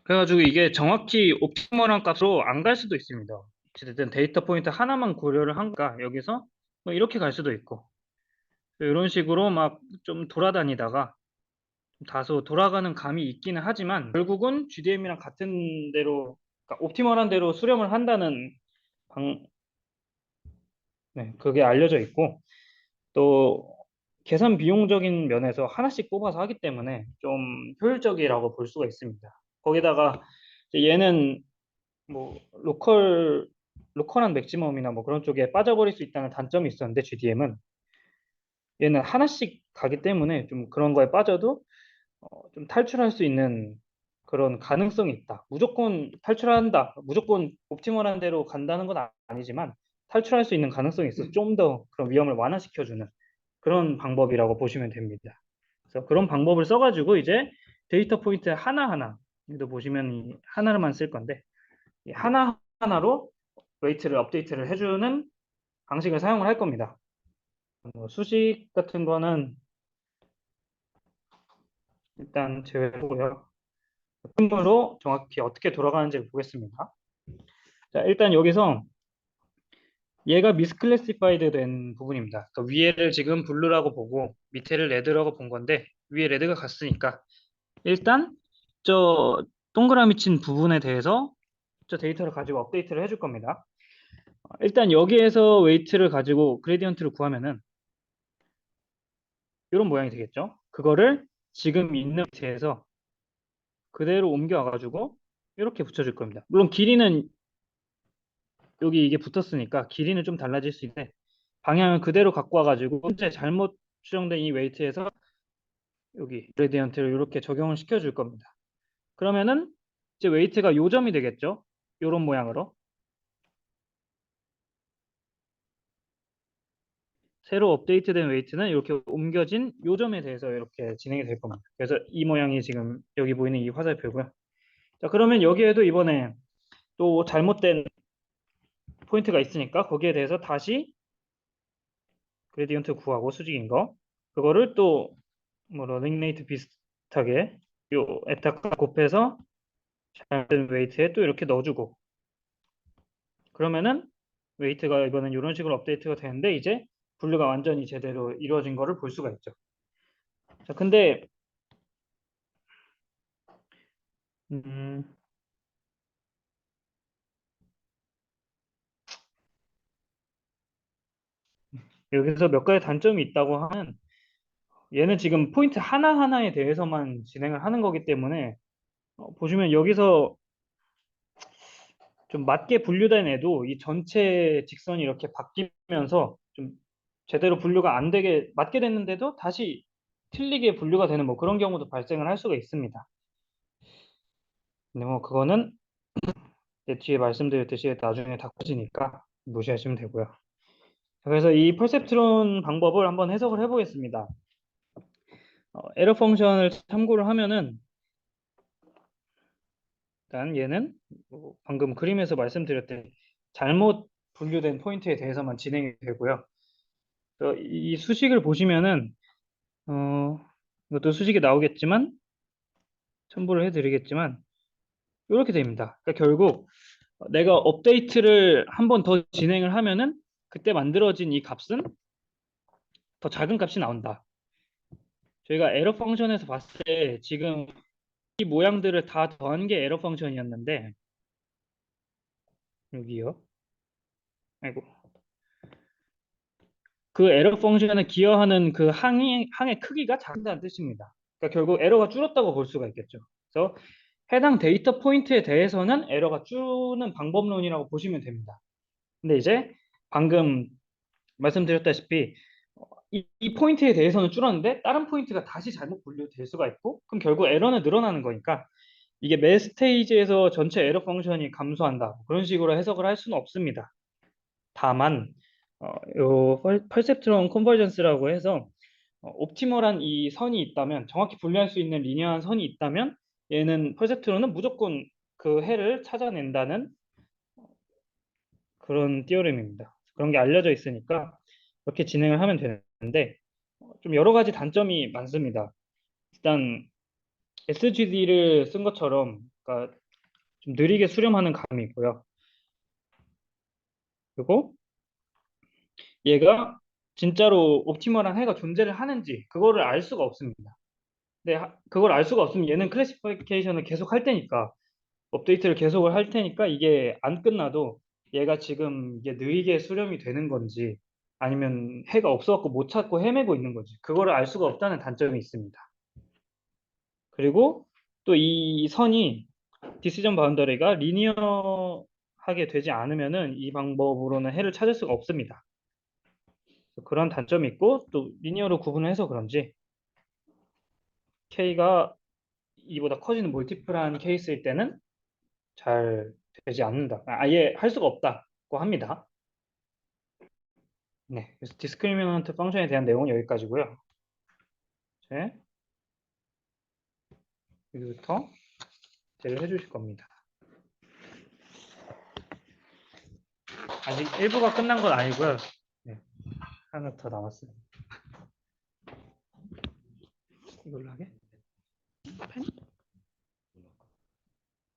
그래가지고 이게 정확히 옵티멀한 값으로 안 갈 수도 있습니다. 어쨌든 데이터 포인트 하나만 고려를 한가 여기서 뭐 이렇게 갈 수도 있고 이런 식으로 막 좀 돌아다니다가 다소 돌아가는 감이 있기는 하지만 결국은 GDM이랑 같은 대로 그러니까 옵티멀한 대로 수렴을 한다는 방, 네, 그게 알려져 있고 또 계산 비용적인 면에서 하나씩 뽑아서 하기 때문에 좀 효율적이라고 볼 수가 있습니다. 거기다가 이제 얘는 뭐 로컬한 맥시멈이나 뭐 그런 쪽에 빠져버릴 수 있다는 단점이 있었는데 GDM은 얘는 하나씩 가기 때문에 좀 그런 거에 빠져도 좀 탈출할 수 있는 그런 가능성이 있다. 무조건 탈출한다. 무조건 옵티멀한 대로 간다는 건 아니지만 탈출할 수 있는 가능성이 있어 좀 더 그런 위험을 완화시켜주는 그런 방법이라고 보시면 됩니다. 그래서 그런 방법을 써가지고 이제 데이터 포인트 하나하나 여기도 보시면 이 하나만 쓸 건데 이 하나하나로 웨이트를 업데이트를 해주는 방식을 사용을 할 겁니다. 수식 같은 거는 일단 제외하고요. 팀으로 정확히 어떻게 돌아가는지를 보겠습니다. 자, 일단 여기서 얘가 미스클래시파이드 된 부분입니다. 그러니까 위에를 지금 블루라고 보고 밑에를 레드라고 본 건데 위에 레드가 갔으니까 일단 저 동그라미 친 부분에 대해서 저 데이터를 가지고 업데이트를 해줄 겁니다. 일단 여기에서 웨이트를 가지고 그레디언트를 구하면은 이런 모양이 되겠죠. 그거를 지금 있는 위치에서 그대로 옮겨와가지고 이렇게 붙여줄 겁니다. 물론 길이는 여기 이게 붙었으니까 길이는 좀 달라질 수 있는데 방향을 그대로 갖고 와가지고 현재 잘못 추정된 이 웨이트에서 여기 그레디언트를 이렇게 적용을 시켜줄 겁니다. 그러면은 이제 웨이트가 요점이 되겠죠. 이런 모양으로 새로 업데이트된 웨이트는 이렇게 옮겨진 요점에 대해서 이렇게 진행이 될 겁니다. 그래서 이 모양이 지금 여기 보이는 이 화살표고요. 자, 그러면 여기에도 이번에 또 잘못된 포인트가 있으니까 거기에 대해서 다시 그레디언트 구하고 수직인 거 그거를 또 뭐 러닝 레이트 비슷하게 요 에타카 곱해서 잘된 웨이트에 또 이렇게 넣어주고 그러면은 웨이트가 이번엔 이런 식으로 업데이트가 되는데 이제 분류가 완전히 제대로 이루어진 거를 볼 수가 있죠. 자, 근데 음, 여기서 몇 가지 단점이 있다고 하면 얘는 지금 포인트 하나하나에 대해서만 진행을 하는 거기 때문에 보시면 여기서 좀 맞게 분류된 애도 이 전체 직선이 이렇게 바뀌면서 좀 제대로 분류가 안 되게 맞게 됐는데도 다시 틀리게 분류가 되는 뭐 그런 경우도 발생을 할 수가 있습니다. 근데 뭐 그거는 이제 뒤에 말씀드렸듯이 나중에 다 커지니까 무시하시면 되고요. 그래서 이 퍼셉트론 방법을 한번 해석을 해보겠습니다. 에러 펑션을 참고를 하면은 일단 얘는 뭐 방금 그림에서 말씀드렸듯이 잘못 분류된 포인트에 대해서만 진행이 되고요. 이 수식을 보시면은 이것도 수식이 나오겠지만 첨부를 해드리겠지만 이렇게 됩니다. 그러니까 결국 내가 업데이트를 한 번 더 진행을 하면은 그때 만들어진 이 값은 더 작은 값이 나온다. 저희가 에러 펑션에서 봤을 때 지금 이 모양들을 다 더한 게 에러 펑션이었는데 여기요. 아이고. 그 에러 펑션에 기여하는 그 항의 크기가 작다는 뜻입니다. 그러니까 결국 에러가 줄었다고 볼 수가 있겠죠. 그래서 해당 데이터 포인트에 대해서는 에러가 줄는 방법론이라고 보시면 됩니다. 근데 이제 방금 말씀드렸다시피 이 포인트에 대해서는 줄었는데 다른 포인트가 다시 잘못 분류될 수가 있고 그럼 결국 에러는 늘어나는 거니까 이게 매 스테이지에서 전체 에러 펑션이 감소한다. 그런 식으로 해석을 할 수는 없습니다. 다만 요 퍼셉트론 컨버전스라고 해서 옵티멀한 이 선이 있다면, 정확히 분류할 수 있는 리니어한 선이 있다면, 얘는 퍼셉트론은 무조건 그 해를 찾아낸다는 그런 티어렘입니다. 그런 게 알려져 있으니까 그렇게 진행을 하면 되는데, 좀 여러 가지 단점이 많습니다. 일단 SGD를 쓴 것처럼, 그러니까 좀 느리게 수렴하는 감이 있고요. 그리고 얘가 진짜로 옵티멀한 해가 존재를 하는지 그거를 알 수가 없습니다. 근데 그걸 알 수가 없으면 얘는 클래시피케이션을 계속 할 테니까, 업데이트를 계속을 할 테니까, 이게 안 끝나도 얘가 지금 이게 느리게 수렴이 되는 건지 아니면 해가 없어갖고 못 찾고 헤매고 있는 건지 그거를 알 수가 없다는 단점이 있습니다. 그리고 또 이 선이, 디시전 바운더리가 리니어하게 되지 않으면은 이 방법으로는 해를 찾을 수가 없습니다. 그런 단점이 있고, 또 리니어로 구분해서 그런지 K가 2보다 커지는 몰티플한 케이스일 때는 잘 되지 않는다. 아예 할 수가 없다고 합니다. 네, 그래서 디스크리미넌트 펑션에 대한 내용은 여기까지고요. 이제 여기부터 제를 해주실 겁니다. 아직 1부가 끝난 건 아니고요. 네, 하나 더 남았어요. 이걸로 하게? 펜?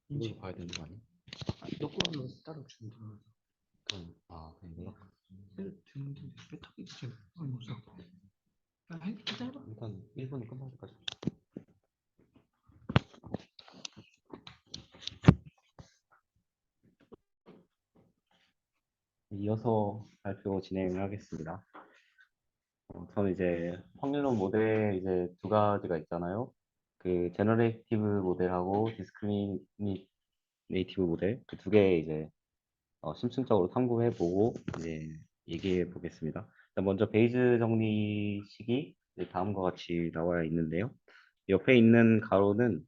이걸로 봐야 되는 거 아니야? 너 거는 따로 주면 되는 그럼 그냥 이거 주는데 배터리 있잖아. 무서워. 기다려봐. 일단 1분이 끝날 때까지. 이어서 발표 진행하겠습니다. 저는 이제 확률론 모델 이제 두 가지가 있잖아요. 그 제너레이티브 모델하고 디스크리미네이티브 모델 그 두 개 이제 심층적으로 탐구해보고 이제 얘기해 보겠습니다. 일단 먼저 베이즈 정리식이 이제 다음과 같이 나와 있는데요. 옆에 있는 가로는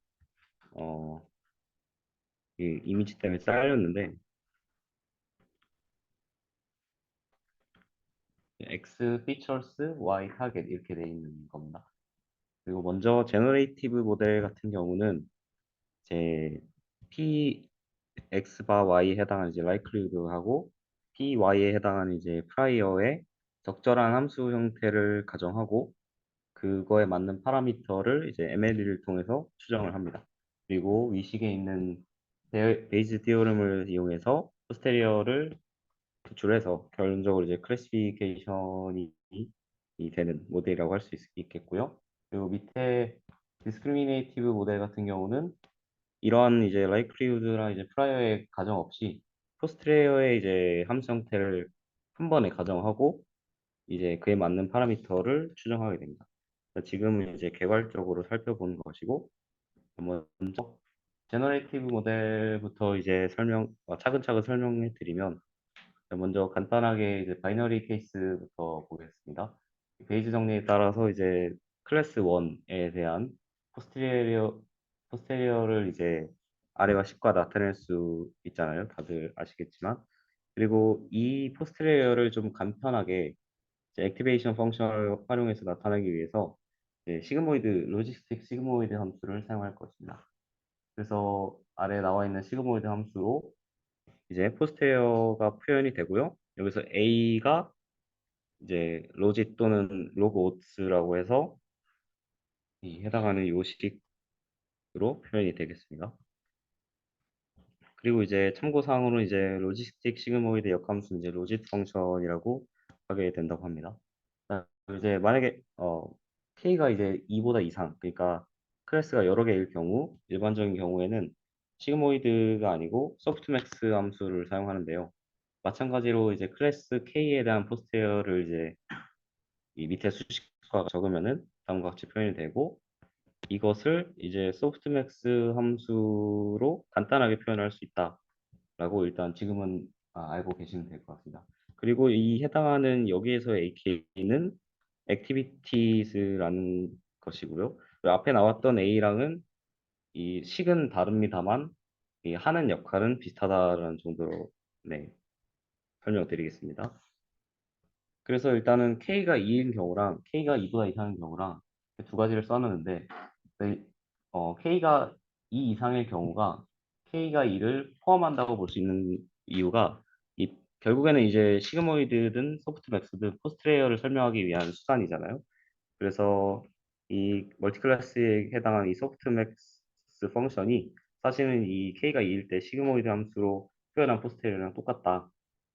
이 이미지 때문에 잘렸는데 X features, Y target 이렇게 돼 있는 겁니다. 그리고 먼저 제너레이티브 모델 같은 경우는 제 P X 바 Y에 해당하는 이제 likelihood하고 P Y에 해당하는 이제 prior의 적절한 함수 형태를 가정하고 그거에 맞는 파라미터를 이제 MLE를 통해서 추정을 합니다. 그리고 위식에 있는 베이즈 디오름을 이용해서 포스테리어를 구출해서 결론적으로 이제 클래시피케이션이 되는 모델이라고 할 수 있겠고요. 그리고 밑에 디스크리미네이티브 모델 같은 경우는 이러한 이제 likelihood랑 이제 prior의 가정 없이 포스테리어의 이제 함수 형태를 한 번에 가정하고 이제 그에 맞는 파라미터를 추정하게 됩니다. 지금은 이제 개괄적으로 살펴보는 것이고, 먼저 제너레이티브 모델부터 이제 차근차근 설명해 드리면, 먼저 간단하게 이제 바이너리 케이스부터 보겠습니다. 베이즈 정리에 따라서 이제 클래스 1에 대한 포스테리어를 이제 아래와 10과 나타낼 수 있잖아요. 다들 아시겠지만. 그리고 이 포스테리어를 좀 간편하게 액티베이션 펑션을 활용해서 나타내기 위해서 시그모이드, 로지스틱 시그모이드 함수를 사용할 것입니다. 그래서 아래 나와 있는 시그모이드 함수로 이제 포스테리어가 표현이 되고요. 여기서 A가 이제 로지 또는 로그 오츠라고 해서 이 해당하는 요식으로 표현이 되겠습니다. 그리고 이제 참고사항으로 이제 로지스틱 시그모이드 역함수 이제 로짓 펑션이라고 하게 된다고 합니다. 이제 만약에 K가 이제 2보다 이상, 그러니까 클래스가 여러 개일 경우 일반적인 경우에는 시그모이드가 아니고 소프트맥스 함수를 사용하는데요. 마찬가지로 이제 클래스 K에 대한 포스테어를 이제 이 밑에 수식과 적으면은 다음과 같이 표현이 되고 이것을 이제 소프트맥스 함수로 간단하게 표현할 수 있다라고 일단 지금은 알고 계시면 될 것 같습니다. 그리고 이 해당하는 여기에서 AK는 activities라는 것이고요. 그리고 앞에 나왔던 A랑은 이 식은 다릅니다만 이 하는 역할은 비슷하다라는 정도로 네, 설명드리겠습니다. 그래서 일단은 K가 2인 경우랑 K가 2보다 이상인 경우랑 두 가지를 써놨는데 K가 2 이상의 경우가 K가 2를 포함한다고 볼 수 있는 이유가 결국에는 이제 시그모이드든 소프트맥스든 포스트레이어를 설명하기 위한 수단이잖아요. 그래서 이 멀티클래스에 해당하는 이 소프트맥스 펑션이 사실은 이 K가 2일 때 시그모이드 함수로 표현한 포스테리어랑 똑같다.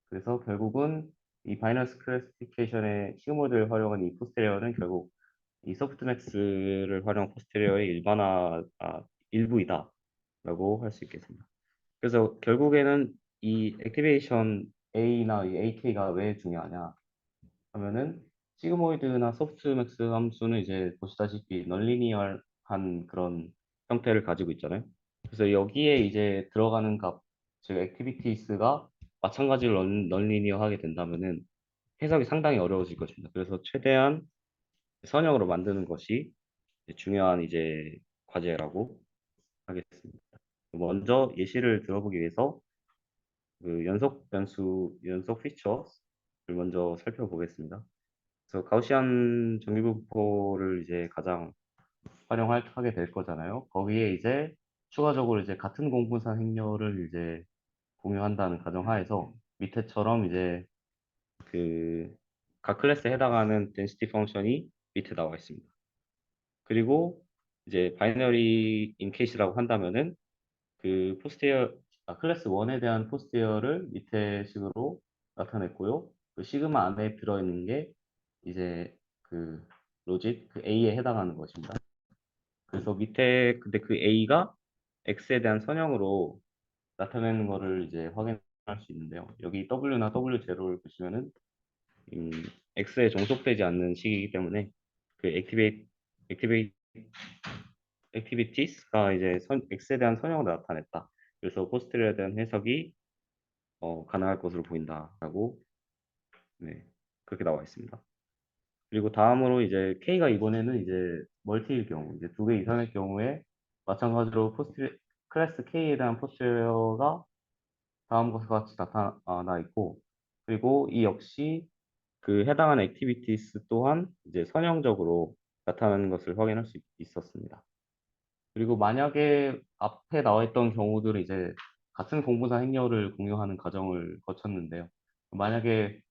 그래서 결국은 이 바이너스 클래시피케이션의 시그모이드를 활용한 이 포스테리어는 결국 이 소프트맥스를 활용한 포스테리어의 일부이다라고 할 수 있겠습니다. 그래서 결국에는 이 액티베이션 A나 이 AK가 왜 중요하냐 하면은 시그모이드나 소프트맥스 함수는 이제 보시다시피 널리니얼한 그런 형태를 가지고 있잖아요. 그래서 여기에 이제 들어가는 값, 즉 액티비티스가 마찬가지로 널리니어하게 된다면은 해석이 상당히 어려워질 것입니다. 그래서 최대한 선형으로 만드는 것이 중요한 이제 과제라고 하겠습니다. 먼저 예시를 들어보기 위해서 그 연속 변수, 연속 피처를 먼저 살펴보겠습니다. 그래서 가우시안 정기분포를 이제 가장 활용하게 될 거잖아요. 거기에 이제 추가적으로 이제 같은 공분산 행렬을 이제 공유한다는 가정하에서 밑에처럼 이제 그 각 클래스에 해당하는 density 펑션이 밑에 나와 있습니다. 그리고 이제 바이너리 인케이스라고 한다면은 그 클래스 1에 대한 포스테어를 밑에 식으로 나타냈고요. 그 시그마 안에 들어있는 게 이제 그 로짓 그 A에 해당하는 것입니다. 그래서 밑에 근데 그 A가 X에 대한 선형으로 나타내는 거를 이제 확인할 수 있는데요. 여기 W나 W0를 보시면은 X에 종속되지 않는 식이기 때문에 그 액티베이트 액티비티스가 이제 X에 대한 선형으로 나타냈다. 그래서 포스트에 대한 해석이 가능할 것으로 보인다라고 네, 그렇게 나와 있습니다. 그리고 다음으로 이제 K가 이번에는 이제 멀티일 경우, 이제 두 개 이상의 경우에 마찬가지로 클래스 K에 대한 포스트웨어가 다음과 같이 나타나 있고, 그리고 이 역시 그 해당하는 액티비티스 또한 이제 선형적으로 나타나는 것을 확인할 수 있었습니다. 그리고 만약에 앞에 나와 있던 경우들은 이제 같은 공부사 행렬을 공유하는 과정을 거쳤는데요. 만약에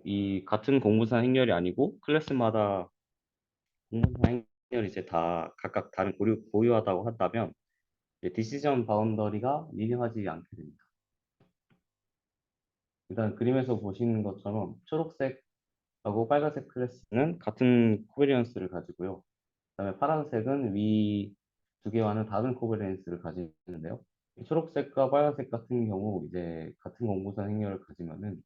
이 같은 공부사 행렬이 아니고 클래스마다 공부사 행렬이 이제 다 각각 다른 고유하다고 한다면 디시전 바운더리가 리니어하지 않게 됩니다. 일단 그림에서 보시는 것처럼 초록색하고 빨간색 클래스는 같은 코베리언스를 가지고요. 그다음에 파란색은 위 두 개와는 다른 코베리언스를 가지는데요. 이 초록색과 빨간색 같은 경우 이제 같은 공부사 행렬을 가지면은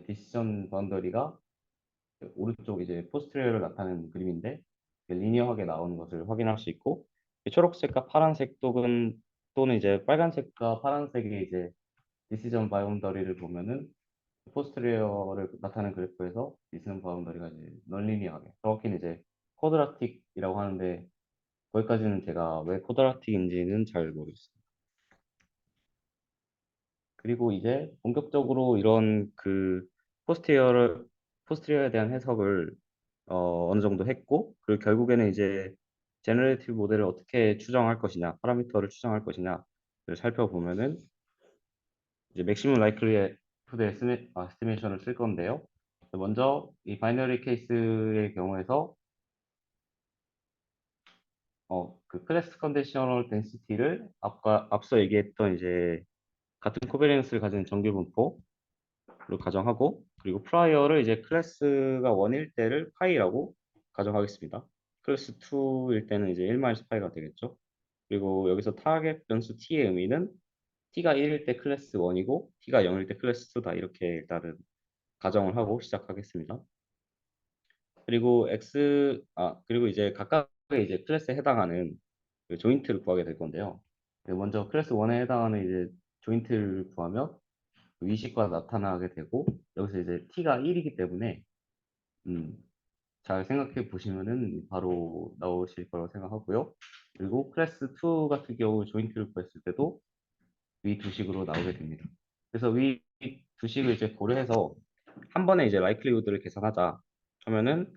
디시전 바운더리가 오른쪽 이제 포스트레어를 나타내는 그림인데 리니어하게 나오는 것을 확인할 수 있고 초록색과 파란색 또는 이제 빨간색과 파란색의 이제 디시전 바운더리를 보면은 포스트레어를 나타내는 그래프에서 디시전 바운더리가 이제 넌리니어하게 정확히는 이제 쿼드라틱이라고 하는데 거기까지는 제가 왜 쿼드라틱인지는 잘 모르겠습니다. 그리고 이제 본격적으로 이런 그 포스테리어에 대한 해석을 어느 정도 했고, 그리고 결국에는 이제 제너레이티브 모델을 어떻게 추정할 것이냐, 파라미터를 추정할 것이냐를 살펴보면은 이제 맥시멈 라이클리후드 에스티메이션을 쓸 건데요. 먼저 이 바이너리 케이스의 경우에서 그 클래스 컨디셔널 덴시티를 앞서 얘기했던 이제 같은 코베리언스를 가진 정규 분포 로 가정하고 그리고 프라이어를 이제 클래스가 1일 때를 파이라고 가정하겠습니다. 클래스 2일 때는 이제 1-파이가 되겠죠. 그리고 여기서 타겟 변수 t의 의미는 t가 1일 때 클래스 1이고 t가 0일 때 클래스 2다 이렇게 일단은 가정을 하고 시작하겠습니다. 그리고 그리고 이제 각각의 이제 클래스에 해당하는 그 조인트를 구하게 될 건데요. 먼저 클래스 1에 해당하는 이제 조인트를 구하면 위식과 나타나게 되고 여기서 이제 t가 1이기 때문에 잘 생각해 보시면은 바로 나오실 거라고 생각하고요. 그리고 클래스 2 같은 경우 조인트를 구했을 때도 위 두 식으로 나오게 됩니다. 그래서 위 두 식을 이제 고려해서 한 번에 이제 라이클리후드를 계산하자 하면은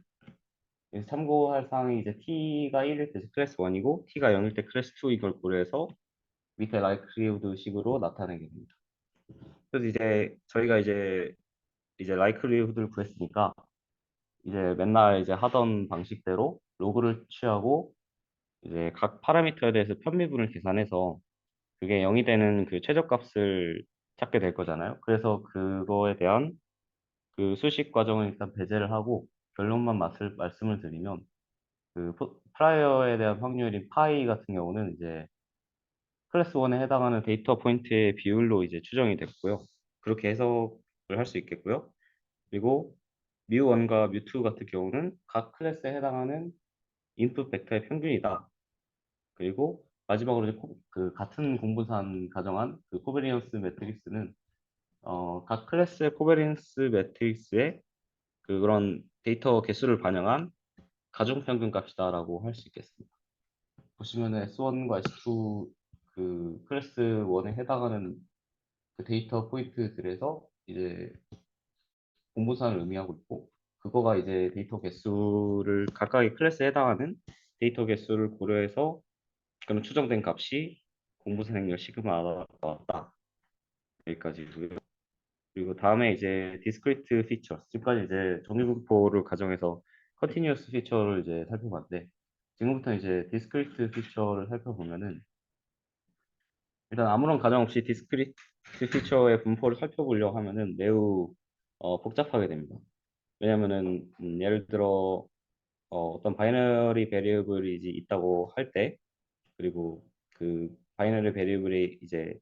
이제 참고할 사항이 이제 t가 1일 때 클래스 1이고 t가 0일 때 클래스 2 이걸 고려해서 밑에 라이클리후드 식으로 나타내게 됩니다. 그래서 이제 저희가 이제 라이클리후드를 구했으니까 이제 맨날 이제 하던 방식대로 로그를 취하고 이제 각 파라미터에 대해서 편미분을 계산해서 그게 0이 되는 그 최저값을 찾게 될 거잖아요. 그래서 그거에 대한 그 수식 과정을 일단 배제를 하고 결론만 말씀을 드리면 그 프라이어에 대한 확률인 파이 같은 경우는 이제 클래스 1에 해당하는 데이터 포인트의 비율로 이제 추정이 됐고요. 그렇게 해석을 할 수 있겠고요. 그리고 뮤1과 뮤2 같은 경우는 각 클래스에 해당하는 인풋 벡터의 평균이다. 그리고 마지막으로 이제 그 같은 공분산 가정한 그 코베리언스 매트릭스는 각 클래스의 코베리언스 매트릭스의 그런 데이터 개수를 반영한 가중평균 값이다라고 할 수 있겠습니다. 보시면은 S1과 S2 그 클래스 1에 해당하는 그 데이터 포인트들에서 이제 공분산을 의미하고 있고 그거가 이제 데이터 개수를 각각의 클래스에 해당하는 데이터 개수를 고려해서 그럼 추정된 값이 공분산 행렬 시그마가 나왔다. 여기까지고요. 그리고 다음에 이제 디스크리트 피처. 지금까지 이제 정리분포를 가정해서 컨티뉴어스 피처를 이제 살펴봤는데 지금부터 이제 디스크리트 피처를 살펴보면은 일단 아무런 가정 없이 디스크리트 피처의 분포를 살펴보려고 하면은 매우 복잡하게 됩니다. 왜냐면은 예를 들어 어떤 바이너리 베리어블이 이제 있다고 할 때 그리고 그 바이너리 베리어블이 이제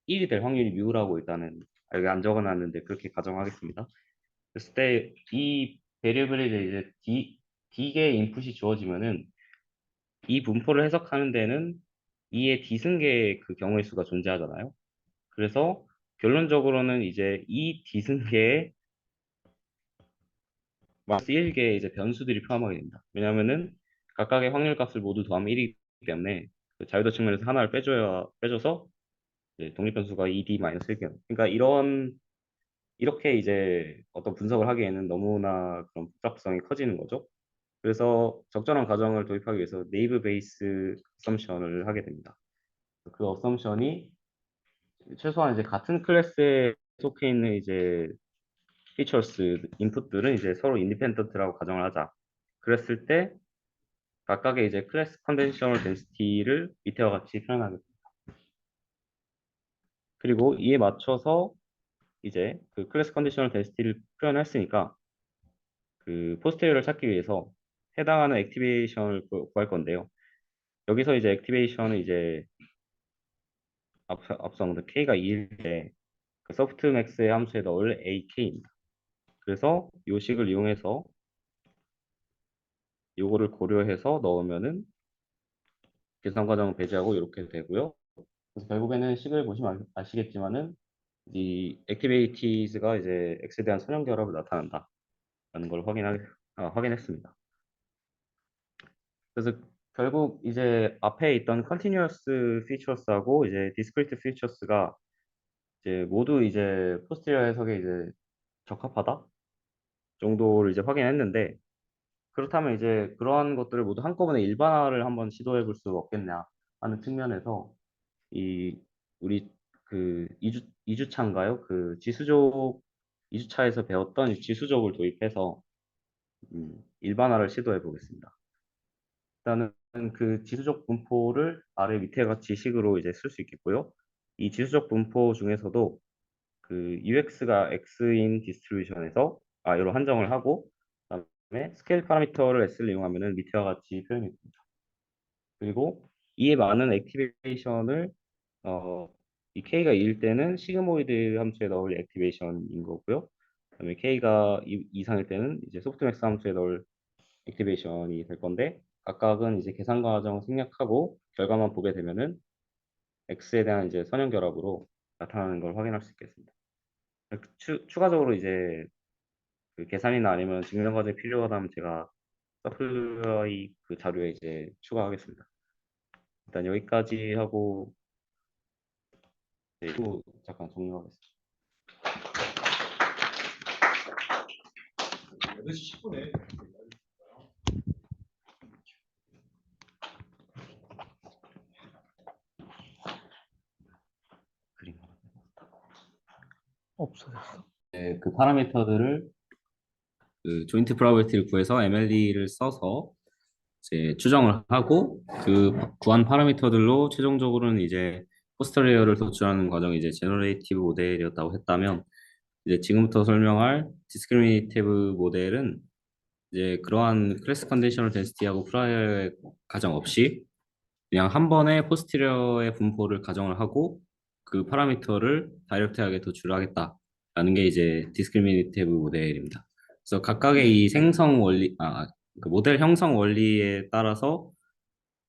1이 될 확률이 뮤라고 일단은 여기 안 적어놨는데 그렇게 가정하겠습니다. 그랬을 때 이 베리어블에 이제 D개의 인풋이 주어지면은 이 분포를 해석하는 데는 2의 D승계의 그 경우의 수가 존재하잖아요. 그래서 결론적으로는 이제 이 D승계의 마이너스 1개의 이제 변수들이 포함하게 됩니다. 왜냐하면은 각각의 확률 값을 모두 더하면 1이기 때문에 그 자유도 측면에서 하나를 빼줘서 이제 독립변수가 2D-1개요. 그러니까 이렇게 이제 어떤 분석을 하기에는 너무나 그런 복잡성이 커지는 거죠. 그래서 적절한 가정을 도입하기 위해서 네이브 베이스 어썸션을 하게 됩니다. 그 어썸션이 최소한 이제 같은 클래스에 속해 있는 이제 피처스 인풋들은 이제 서로 인디펜던트라고 가정을 하자. 그랬을 때 각각의 이제 클래스 컨벤셔널 덴시티를 밑에와 같이 표현하게 됩니다. 그리고 이에 맞춰서 이제 그 클래스 컨디셔널 덴시티를 표현했으니까 그 포스테리어를 찾기 위해서 해당하는 액티베이션을 구할 건데요. 여기서 이제 액티베이션은 이제 앞서 K가 2일 때 그 소프트맥스의 함수에 넣을 AK입니다. 그래서 요 식을 이용해서 요거를 고려해서 넣으면은 계산 과정을 배제하고 이렇게 되고요. 그래서 결국에는 식을 보시면 아시겠지만은 이 액티베이티즈가 이제 X에 대한 선형 결합을 나타난다라는 걸 확인했습니다. 그래서 결국 이제 앞에 있던 컨티뉴어스 피처스하고 이제 디스크리트 피처스가 이제 모두 이제 포스티리어 해석에 이제 적합하다 정도를 이제 확인했는데 그렇다면 이제 그러한 것들을 모두 한꺼번에 일반화를 한번 시도해 볼 수 없겠냐 하는 측면에서 이 우리 그 이주차인가요? 그 지수족 이주차에서 배웠던 이 지수족을 도입해서 일반화를 시도해 보겠습니다. 일단은 그 지수적 분포를 아래 밑에 같이 식으로 이제 쓸 수 있겠고요. 이 지수적 분포 중에서도 그 UX가 X인 디스트리뷰션에서 I로 한정을 하고 그다음에 스케일 파라미터를 S를 이용하면은 밑에와 같이 표현이 됩니다. 그리고 이에 많은 액티베이션을 이 K가 2일 때는 시그모이드 함수에 넣을 액티베이션인 거고요. 그다음에 K가 2 이상일 때는 이제 소프트맥스 함수에 넣을 액티베이션이 될 건데 각각은 이제 계산 과정 생략하고 결과만 보게 되면은 X에 대한 이제 선형 결합으로 나타나는 걸 확인할 수 있겠습니다. 추가적으로 이제 그 계산이나 아니면 증명 과정이 필요하다면 제가 서플라이 그 자료에 이제 추가하겠습니다. 일단 여기까지 하고 또 잠깐 종료하겠습니다. 8시 10분에 그림. 없어졌어. 네, 그 파라미터들을 그 조인트 프로버비티를 구해서 MLD를 써서 이제 추정을 하고 그 구한 파라미터들로 최종적으로는 이제 포스터리어를 도출하는 과정이 이제 제너레이티브 모델이었다고 했다면 이제 지금부터 설명할 디스크리미네이티브 모델은 이제 그러한 클래스 컨디셔널 덴시티하고 프라이어의 가정 없이 그냥 한 번에 포스티리어의 분포를 가정을 하고 그 파라미터를 다이렉트하게 도출하겠다라는 게 이제 디스크리미네이티브 모델입니다. 그래서 각각의 이 생성 원리, 그 모델 형성 원리에 따라서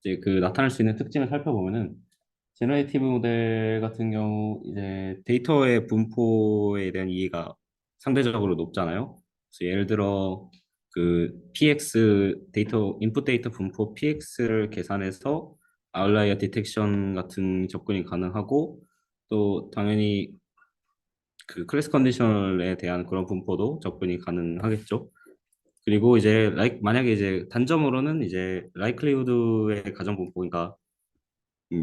이제 그 나타날 수 있는 특징을 살펴보면은 제너레이티브 모델 같은 경우 이제 데이터의 분포에 대한 이해가 상대적으로 높잖아요. 그래서 예를 들어 그 PX 데이터 인풋 데이터 분포 PX를 계산해서 아웃라이어 디텍션 같은 접근이 가능하고 또 당연히 그 클래스 컨디션에 대한 그런 분포도 접근이 가능하겠죠. 그리고 이제 만약에 이제 단점으로는 이제 라이클리후드의 가정 분포니까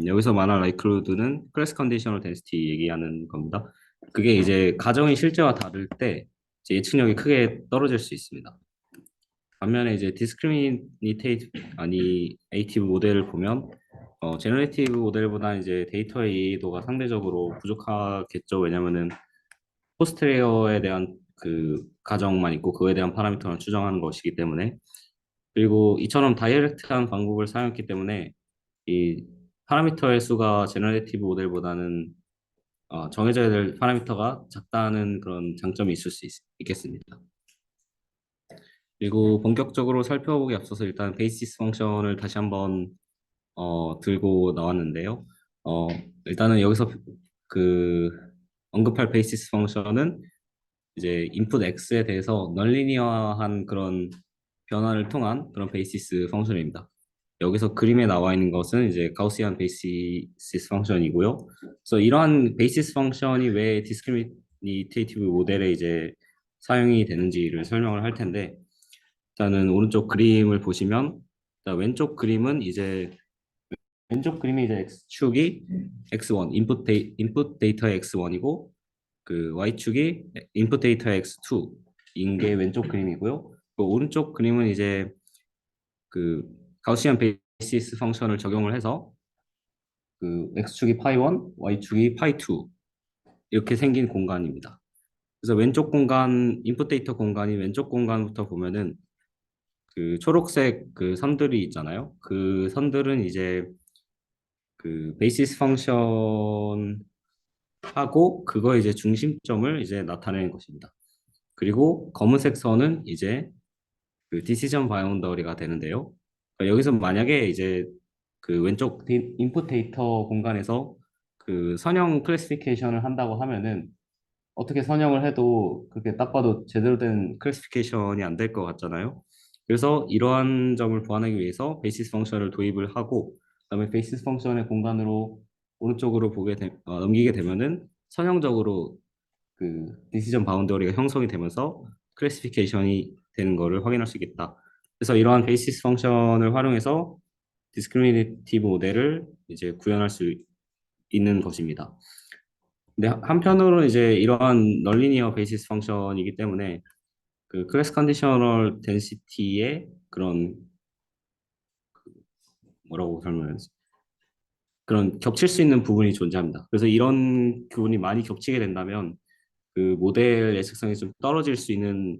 여기서 말한 라이클로드는 클래스 컨디셔널 덴시티 얘기하는 겁니다. 그게 이제 가정이 실제와 다를 때 이제 예측력이 크게 떨어질 수 있습니다. 반면에 이제 디스크리미네이티브 모델을 보면 제너레이티브 모델보다 이제 데이터의 이해도가 상대적으로 부족하겠죠. 왜냐면은 포스트레어에 대한 그 가정만 있고 그거에 대한 파라미터만 추정하는 것이기 때문에 그리고 이처럼 다이렉트한 방법을 사용했기 때문에 이 파라미터의 수가 제너레이티브 모델보다는 정해져야 될 파라미터가 작다는 그런 장점이 있을 수 있겠습니다. 그리고 본격적으로 살펴보기 앞서서 일단 베이시스 펑션을 다시 한번 들고 나왔는데요. 어, 일단은 여기서 그 언급할 베이시스 펑션은 이제 인풋 x에 대해서 널리니어한 그런 변화를 통한 그런 베이시스 펑션입니다. 여기서 그림에 나와 있는 것은 이제 가우시안 베이시스 펑션이고요. 그래서 이러한 베이시스 펑션이 왜 디스크리미네이티브 모델에 이제 사용이 되는지를 설명을 할 텐데 일단은 오른쪽 그림을 보시면 일단 왼쪽 그림이 이제 x축이 x1 인풋 데이터의 x1이고 그 y축이 인풋 데이터의 x2인 게 왼쪽 그림이고요. 그 오른쪽 그림은 이제 그 가우시안 베이시스 펑션을 적용을 해서 그 x축이 파이 1, y축이 파이 2 이렇게 생긴 공간입니다. 그래서 왼쪽 공간 인풋 데이터 공간이 왼쪽 공간부터 보면은 그 초록색 그 선들이 있잖아요. 그 선들은 이제 그 베이시스 펑션하고 그거 이제 중심점을 이제 나타내는 것입니다. 그리고 검은색 선은 이제 그 디시전 바운더리가 되는데요. 그러니까 여기서 만약에 이제 그 왼쪽 인풋 데이터 공간에서 그 선형 클래시피케이션을 한다고 하면은 어떻게 선형을 해도 그렇게 딱 봐도 제대로 된 클래시피케이션이 안 될 것 같잖아요. 그래서 이러한 점을 보완하기 위해서 베이시스 펑션을 도입을 하고 그다음에 베이시스 펑션의 공간으로 오른쪽으로 넘기게 되면은 선형적으로 그 디시전 바운더리가 형성이 되면서 클래시피케이션이 되는 것을 확인할 수 있겠다. 그래서 이러한 베이시스 펑션을 활용해서 디스크리미네이티브 모델을 이제 구현할 수 있는 것입니다. 근데 한편으로는 이제 이러한 널리니어 베이시스 펑션이기 때문에 그 클래스 컨디셔널 덴시티의 그런 뭐라고 설명해야지? 그런 겹칠 수 있는 부분이 존재합니다. 그래서 이런 부분이 많이 겹치게 된다면 그 모델 예측성이 좀 떨어질 수 있는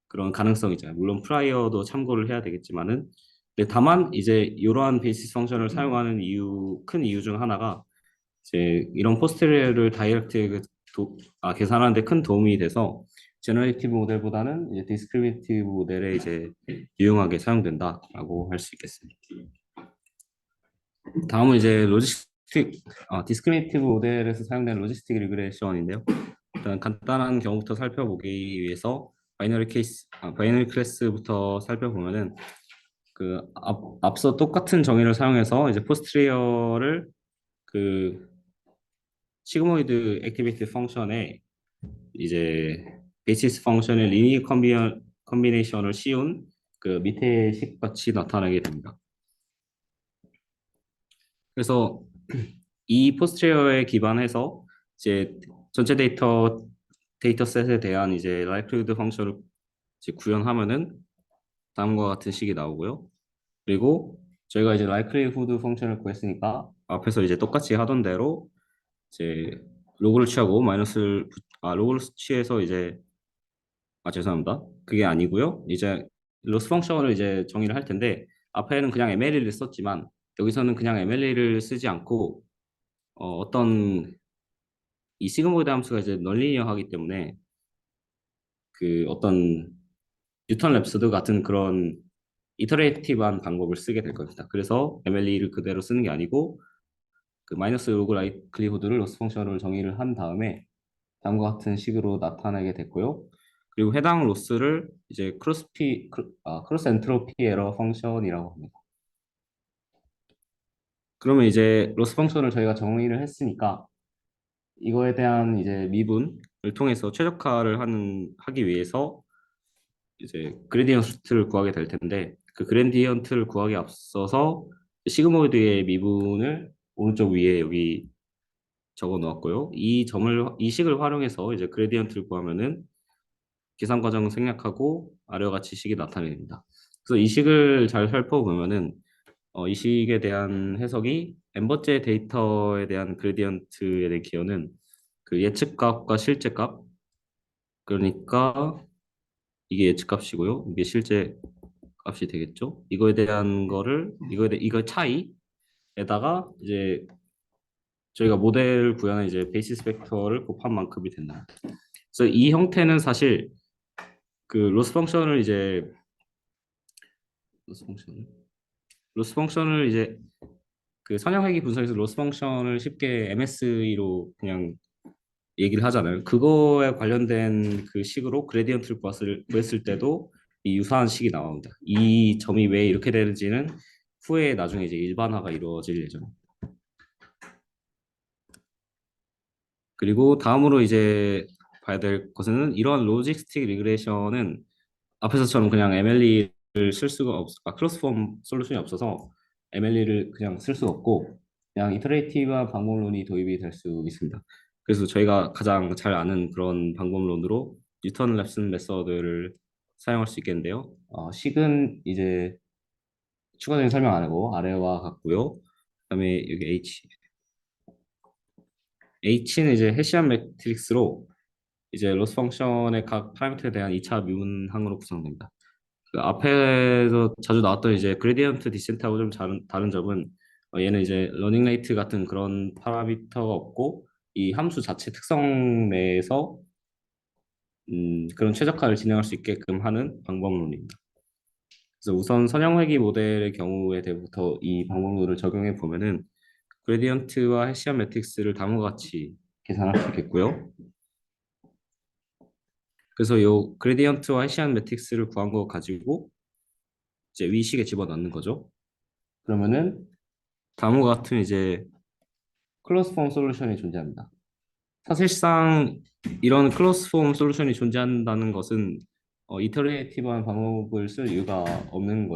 그런 가능성이 있잖아요. 물론 프라이어도 참고를 해야 되겠지만은, 근데 다만 이제 이러한 베이시스 펑션을 사용하는 큰 이유 중 하나가 이제 이런 포스트레어를 다이렉트 계산하는데 큰 도움이 돼서 제너레이티브 모델보다는 이제 디스크리미네이티브 모델에 이제 유용하게 사용된다라고 할 수 있겠습니다. 다음은 이제 디스크리미네이티브 모델에서 사용되는 로지스틱 리그레션인데요. 일단 간단한 경우부터 살펴보기 위해서 바이너리 클래스부터 살펴보면은 앞서 똑같은 정의를 사용해서 이제 포스트리어를 그 시그모이드 액티비티 펑션에 이제 베이시스 펑션의 리니어 컨비네이션을 씌운 그 밑에 식같이 나타나게 됩니다. 그래서 이 포스트리어에 기반해서 이제 전체 데이터셋에 대한 이제 라이클리후드 펑션을 이제 구현하면은 다음과 같은 식이 나오고요. 그리고 저희가 이제 라이클리후드 펑션을 구했으니까 앞에서 이제 똑같이 하던 대로 이제 로그를 취하고 로그를 취해서 이제 죄송합니다. 그게 아니고요. 이제 로스 펑션을 이제 정의를 할 텐데 앞에는 그냥 MLE를 썼지만 여기서는 그냥 MLE를 쓰지 않고 어떤 이 시그모이드 함수가 이제 넌리니어하기 때문에 그 어떤 뉴턴 랩소드 같은 그런 이터레이티브한 방법을 쓰게 될 겁니다. 그래서 MLE를 그대로 쓰는 게 아니고 그 마이너스 로그 라이클리후드를 로스 펑션으로 정의를 한 다음에 다음과 같은 식으로 나타내게 됐고요. 그리고 해당 로스를 이제 크로스 엔트로피 에러 펑션이라고 합니다. 그러면 이제 로스 펑션을 저희가 정의를 했으니까 이거에 대한 이제 미분을 통해서 최적화를 하기 위해서 이제 그레디언트를 구하게 될 텐데 그 그레디언트를 구하기 앞서서 시그모이드의 미분을 오른쪽 위에 여기 적어 놓았고요. 이 식을 활용해서 이제 그레디언트를 구하면은 계산 과정을 생략하고 아래와 같이 식이 나타냅니다. 그래서 이 식을 잘 살펴보면은 이 식에 대한 해석이 n번째 데이터에 대한 그레디언트에 대한 기여는 그 예측값과 실제값, 그러니까 이게 예측값이고요. 이게 실제 값이 되겠죠. 이거에 대한 거를 이거 차이에다가 이제 저희가 모델 구현한 이제 베이시스 벡터를 곱한 만큼이 된다. 그래서 이 형태는 사실 그 로스 펑션 로스 펑션을 이제 그 선형회귀 분석에서 로스 펑션을 쉽게 MSE로 그냥 얘기를 하잖아요. 그거에 관련된 그 식으로 그레디언트를 구했을 때도 이 유사한 식이 나옵니다. 이 점이 왜 이렇게 되는지는 후에 나중에 이제 일반화가 이루어질 예정입니다. 그리고 다음으로 이제 봐야 될 것은 이러한 로지스틱 리그레션은 앞에서처럼 그냥 MLE를 쓸 수가 클로스폼 솔루션이 없어서 MLE를 그냥 쓸 수가 없고 그냥 이터레이티브한 방법론이 도입이 될 수 있습니다. 그래서 저희가 가장 잘 아는 그런 방법론으로 뉴턴 랩슨 메서드를 사용할 수 있겠는데요. 식은 이제 추가적인 설명 안 하고 아래와 같고요. 그다음에 여기 H는 이제 헤시안 매트릭스로 이제 로스 펑션의 각 파라미터에 대한 2차 미분항으로 구성됩니다. 그 앞에서 자주 나왔던 이제 그레디언트 디센트하고 좀 다른 점은 얘는 이제 러닝 레이트 같은 그런 파라미터가 없고 이 함수 자체 특성 내에서 그런 최적화를 진행할 수 있게끔 하는 방법론입니다. 그래서 우선 선형회귀 모델의 경우에 대부터 이 방법론을 적용해 보면은 그레디언트와 헤시안 매트릭스를 다음과 같이 계산할 수 있겠고요. 그래서 요 그레디언트와 헤시안 매트릭스를 구한 거 가지고 이제 위식에 집어넣는 거죠. 그러면은 다음과 같은 이제 클로스 폼 솔루션이 존재합니다. 사실상 이런 클로스 폼 솔루션이 존재한다는 것은 이터레이티브한 방법을 쓸 이유가 없는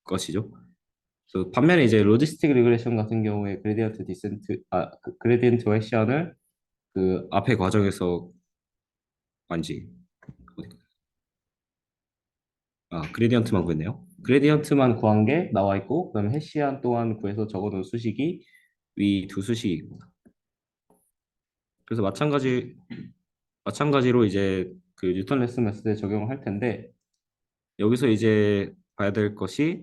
것이죠. 그래서 반면에 이제 로지스틱 리그레션 같은 경우에 그레디언트 헤시안을 그 앞에 과정에서 아니지 그레디언트만 구했네요. 그레디언트만 구한 게 나와 있고 그다음에 헤시안 또한 구해서 적어놓은 수식이 위 두 수식입니다. 그래서 마찬가지로 이제 그 뉴턴 레슨 메소드에 적용을 할 텐데 여기서 이제 봐야 될 것이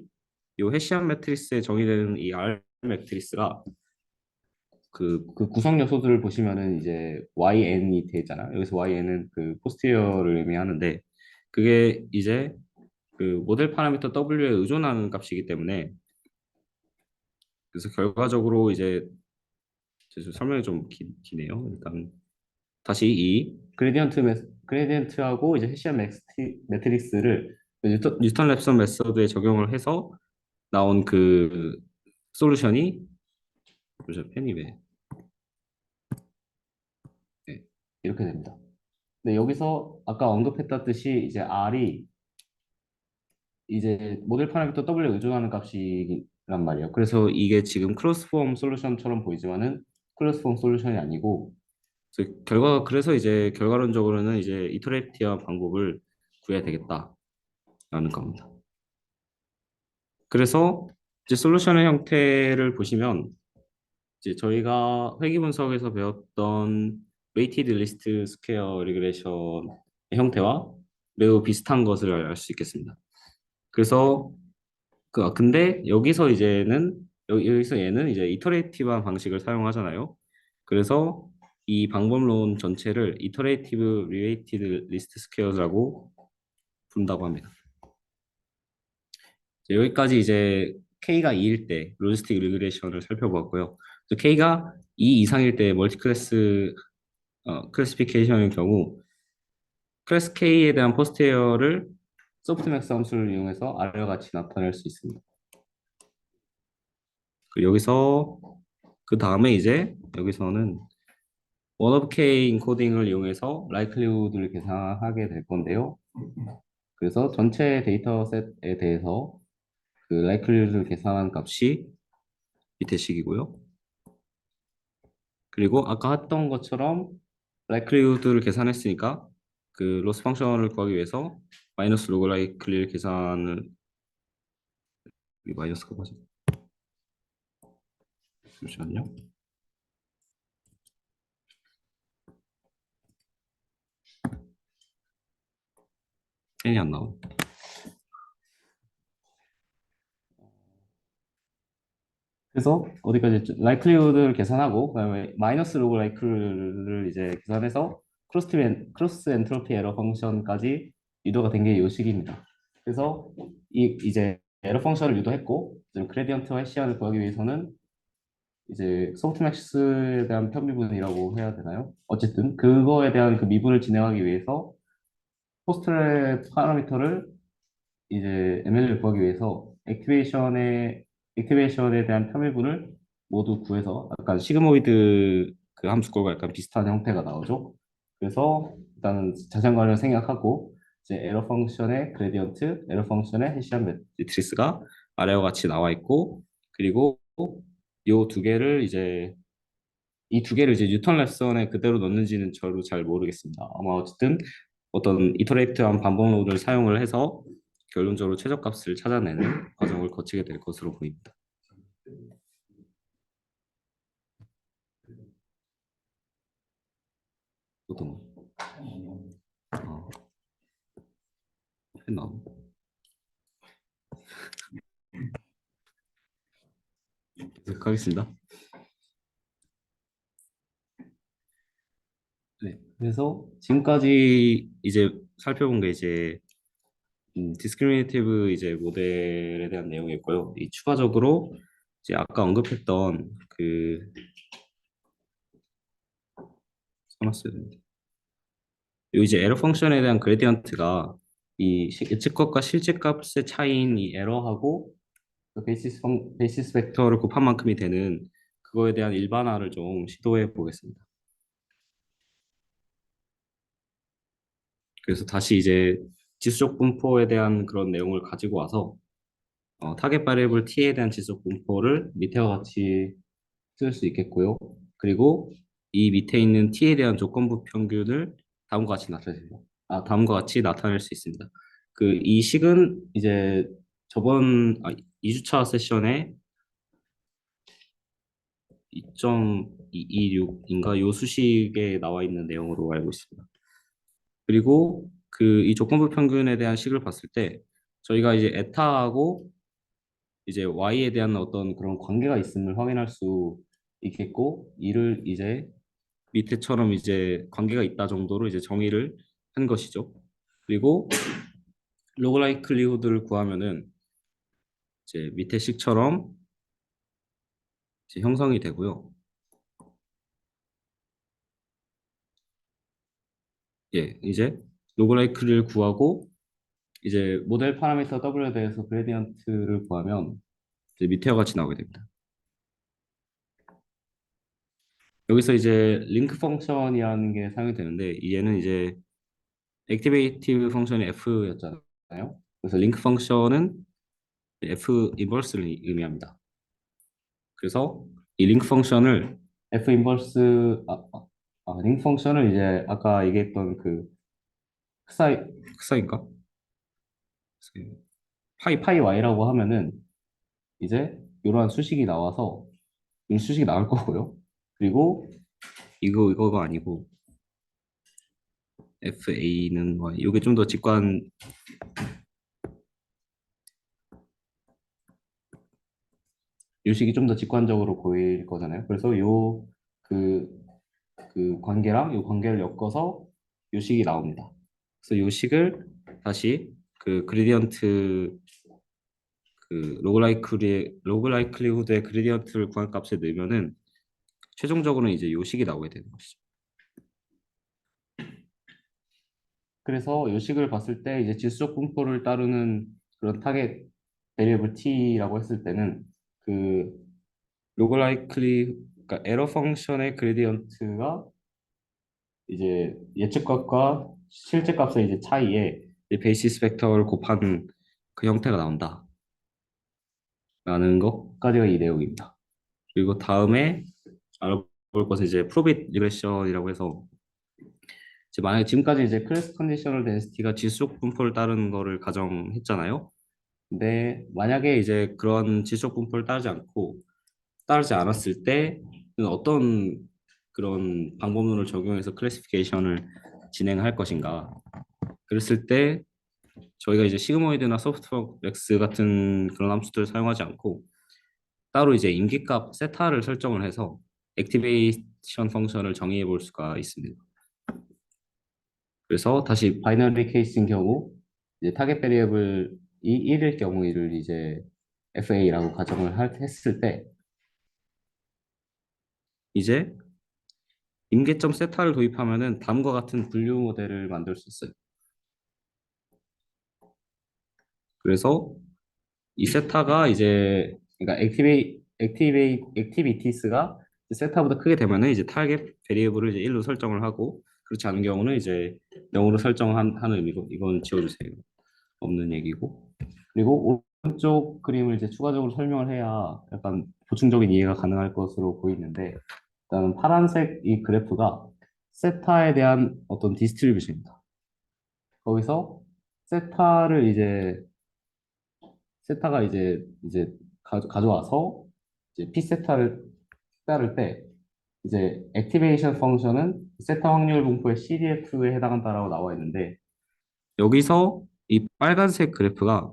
이 헤시안 매트리스에 정의되는 이 R 매트리스가 그 구성 요소들을 보시면은 이제 YN이 되잖아요. 여기서 YN은 그 포스티어를 의미하는데 그게 이제 그 모델 파라미터 W에 의존하는 값이기 때문에 그래서 결과적으로 이제 설명이 좀 기네요. 일단 다시 이 그레디언트하고 이제 헤시안 매트릭스를 뉴턴 랩선 메서드에 적용을 해서 나온 그 솔루션이 펜이 왜 네, 이렇게 됩니다. 근데 여기서 아까 언급했다듯이 이제 R이 이제 모델 파라미터 W에 의존하는 값이란 말이에요. 그래서 이게 지금 크로스폼 솔루션처럼 보이지만은 크로스폼 솔루션이 아니고 그래서 이제 결과론적으로는 이제 이터레이티브한 방법을 구해야 되겠다라는 겁니다. 그래서 이제 솔루션의 형태를 보시면 이제 저희가 회귀 분석에서 배웠던 웨이티드 리스트 스퀘어 리그레션의 형태와 매우 비슷한 것을 알 수 있겠습니다. 그래서 근데 여기서 얘는 이제 이터레이티브한 방식을 사용하잖아요. 그래서 이 방법론 전체를 이터레이티브 리레이티드 리스트 스퀘어라고 부른다고 합니다. 여기까지 이제 K가 2일 때 로지스틱 리그레션을 살펴보았고요. K가 2 이상일 때 멀티클래스 클래시피케이션의 경우 클래스 K에 대한 포스테리어를 소프트맥스 함수를 이용해서 아래와 같이 나타낼 수 있습니다. 여기서 그 다음에 이제 여기서는 원 오브 K 인코딩을 이용해서 라이클리후드를 계산하게 될 건데요. 그래서 전체 데이터셋에 대해서 그 라이클리후드를 계산한 값이 밑에 식이고요. 그리고 아까 했던 것처럼 라이클리후드를 계산했으니까 그 로스 펑션을 구하기 위해서 마이너스 로그 라이클리를 계산을 이 마이너스가 맞아. 잠시만요. n이 안 나오네. 그래서 어디까지 했죠? 라이클리후드를 계산하고 그다음에 마이너스 로그 라이클을 이제 계산해서 크로스 엔트로피 에러 펑션까지 유도가 된 게 이 식입니다. 그래서 이제 에러 펑션을 유도했고 그레디언트와 해시안을 구하기 위해서는 이제 소프트맥스에 대한 편미분이라고 해야 되나요? 어쨌든 그거에 대한 그 미분을 진행하기 위해서 포스트랩 파라미터를 이제 ML을 구하기 위해서 액티베이션에 대한 편미분을 모두 구해서 약간 시그모이드 그 함수꼴과 약간 비슷한 형태가 나오죠. 그래서 일단은 자전거를 생략하고 이제 에러 펑션의 그레디언트, 에러 펑션의 헤시안 매트리스가 아래와 같이 나와 있고 그리고 요 두 개를 이제 이 두 개를 이제 뉴턴 랩선에 그대로 넣는지는 저도 잘 모르겠습니다. 아마 어쨌든 어떤 이터레이트한 반복 로드를 사용을 해서 결론적으로 최저값을 찾아내는 과정을 거치게 될 것으로 보입니다. 어떤 거? 어, 했나? 계속하겠습니다. 네, 그래서 지금까지 이제 살펴본 게 이제 디스크리미네이티브 이제 모델에 대한 내용이었고요. 이 추가적으로 이제 아까 언급했던 그 써놨어야 되는데 요 이제 에러 펑션에 대한 그레디언트가 이 예측값과 실제값의 차이인 이 에러하고 그 베이시스 벡터를 곱한 만큼이 되는 그거에 대한 일반화를 좀 시도해 보겠습니다. 그래서 다시 이제 지수적 분포에 대한 그런 내용을 가지고 와서 타겟 바리애블 t에 대한 지수적 분포를 밑에와 같이 쓸 수 있겠고요. 그리고 이 밑에 있는 t에 대한 조건부 평균을 다음과 같이 나타낼 수 있습니다. 그 이 식은 이제 저번 2주차 세션에 2.226인가 요 수식에 나와 있는 내용으로 알고 있습니다. 그리고 그 이 조건부 평균에 대한 식을 봤을 때 저희가 이제 에타하고 이제 y에 대한 어떤 그런 관계가 있음을 확인할 수 있겠고 이를 이제 밑에처럼 이제 관계가 있다 정도로 이제 정의를 한 것이죠. 그리고 로그라이클리후드를 구하면은 이제 밑에 식처럼 이제 형성이 되고요. 예, 이제 로그라이크를 구하고 이제 모델 파라미터 W에 대해서 그레디언트를 구하면 이제 밑에와 같이 나오게 됩니다. 여기서 이제 링크 펑션이라는 게 사용이 되는데 얘는 이제 액티베이티브 펑션이 F였잖아요. 그래서 링크 펑션은 F 인버스를 의미합니다. 그래서 이 링크 펑션을 F 인버스 링크 펑션을 이제 아까 얘기했던 그 흑사인가? 파이 y라고 하면은 이제 이러한 수식이 나와서 이 수식이 나올 거고요. 그리고 이거가 아니고 FA는 뭐 이게 좀 더 요식이 좀 더 직관적으로 보일 거잖아요. 그래서 그, 그 관계랑 요 관계를 엮어서 요식이 나옵니다. 그래서 요식을 다시 그 그레디언트 그 로그라이클리후드의 그레디언트를 구한 값에 넣으면은 최종적으로는 이제 요식이 나오게 되는 것이죠. 그래서 요식을 봤을 때 이제 지수적 분포를 따르는 그런 타겟 베리어블 t라고 했을 때는 그 그러니까 에러 펑션의 그레디언트가 이제 예측값과 실제값의 이제 차이에 베이시스 벡터를 곱한 그 형태가 나온다라는 것까지가 이 내용입니다. 그리고 다음에 알아볼 것은 이제 프로빗 리그레션이라고 해서 이제 만약에 지금까지 이제 클래스 컨디셔널 덴시티가 지수적 분포를 따르는 거를 가정했잖아요. 근데 만약에 이제 그런 지수적 분포를 따르지 않았을 때 어떤 그런 방법론을 적용해서 클래시피케이션을 진행할 것인가. 그랬을 때 저희가 이제 시그모이드나 소프트웍스 같은 그런 함수들을 사용하지 않고 따로 이제 임기값 세타를 설정을 해서 액티베이션 펑션을 정의해 볼 수가 있습니다. 그래서 다시 바이너리 케이스인 경우 이제 타겟 베리어블이 1일 경우를 이제 FA라고 했을 때 이제 임계점 세타를 도입하면은 다음과 같은 분류 모델을 만들 수 있어요. 그래서 이 세타가 이제 그러니까 액티비티스가 세타보다 크게 되면은 이제 타겟 베리어블을 이제 1로 설정을 하고 그렇지 않은 경우는 이제 0으로 설정하는 의미고 이건 지워주세요. 없는 얘기고 그리고 오른쪽 그림을 이제 추가적으로 설명을 해야 약간 보충적인 이해가 가능할 것으로 보이는데 일단 파란색 이 그래프가 세타에 대한 어떤 디스트리뷰션입니다. 거기서 세타를 이제 세타가 이제 가져와서 이제 p 세타를 따를 때 이제 액티베이션 펑션은 세타 확률 분포의 CDF에 해당한다라고 나와 있는데 여기서 이 빨간색 그래프가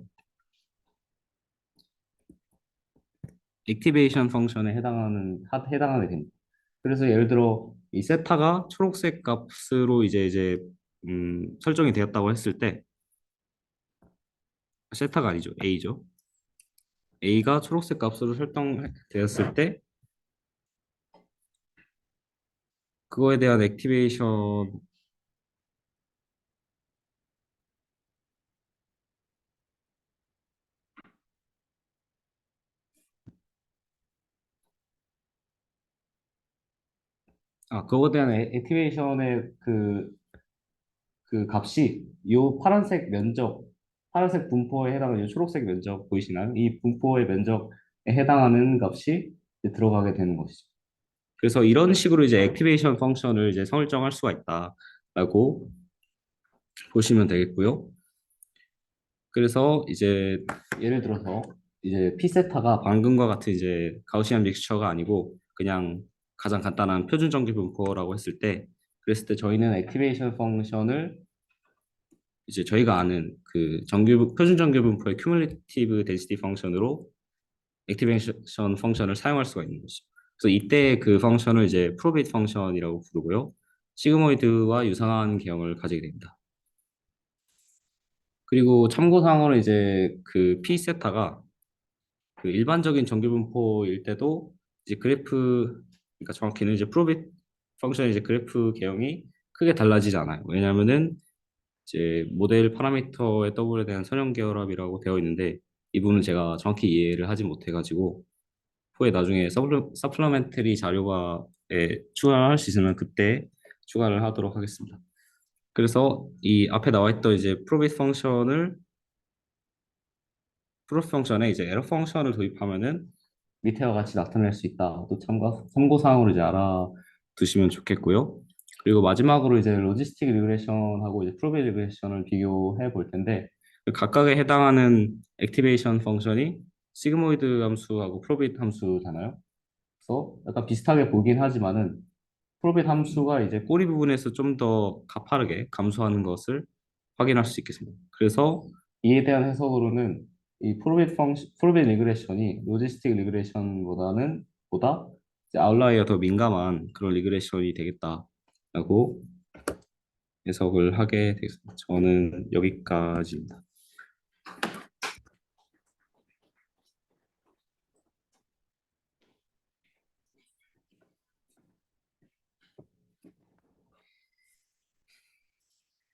액티베이션 펑션에 해당하게 됩니다. 그래서 예를 들어 이 세타가 초록색 값으로 설정이 되었다고 했을 때 세타가 아니죠. A죠. A가 초록색 값으로 설정되었을 때 그거에 대한 액티베이션 그거에 대한 액티베이션의 그 값이 이 파란색 분포에 해당하는 이 초록색 면적 보이시나요? 이 분포의 면적에 해당하는 값이 이제 들어가게 되는 것이죠. 그래서 이런 식으로 이제 액티베이션 펑션을 이제 설정할 수가 있다라고 보시면 되겠고요. 그래서 이제 예를 들어서 이제 p 세타가 방금과 같은 이제 가우시안 믹스처가 아니고 그냥 가장 간단한 표준 정규 분포라고 했을 때 그랬을 때 저희는 액티베이션 펑션을 이제 저희가 아는 그 표준 정규 분포의 큐뮬리티브 덴시티 펑션으로 액티베이션 펑션을 사용할 수가 있는 거죠. 그래서 이때 그 펑션을 이제 프로빗 펑션이라고 부르고요. 시그모이드와 유사한 개형을 가지게 됩니다. 그리고 참고사항으로 이제 그 P 세타가 그 일반적인 정규 분포일 때도 이제 그러니까 정확히는 이제 프로빗 펑션의 이제 그래프 개형이 크게 달라지지 않아요. 왜냐하면은 이제 모델 파라미터의 더블에 대한 선형 결합이라고 되어 있는데 이 부분은 제가 정확히 이해를 하지 못해가지고 후에 나중에 서플리멘터리 자료가에 추가할 수 있으면 그때 추가를 하도록 하겠습니다. 그래서 이 앞에 나와 있던 이제 프로빗 펑션에 이제 에러 펑션을 도입하면은 밑에와 같이 나타낼 수 있다. 또 참고사항으로 이제 알아두시면 좋겠고요. 그리고 마지막으로 이제 로지스틱 리그레션하고 이제 프로빗 리그레션을 비교해 볼 텐데 그 각각에 해당하는 액티베이션 펑션이 시그모이드 함수하고 프로빗 함수잖아요. 그래서 약간 비슷하게 보긴 하지만은 프로빗 함수가 이제 꼬리 부분에서 좀 더 가파르게 감소하는 것을 확인할 수 있겠습니다. 그래서 이에 대한 해석으로는 이 프로빗 리그레션이 로지스틱 리그레션보다는 보다 이제 아웃라이어 더 민감한 그런 리그레션이 되겠다라고 해석을 하게 되겠습니다. 저는 여기까지입니다.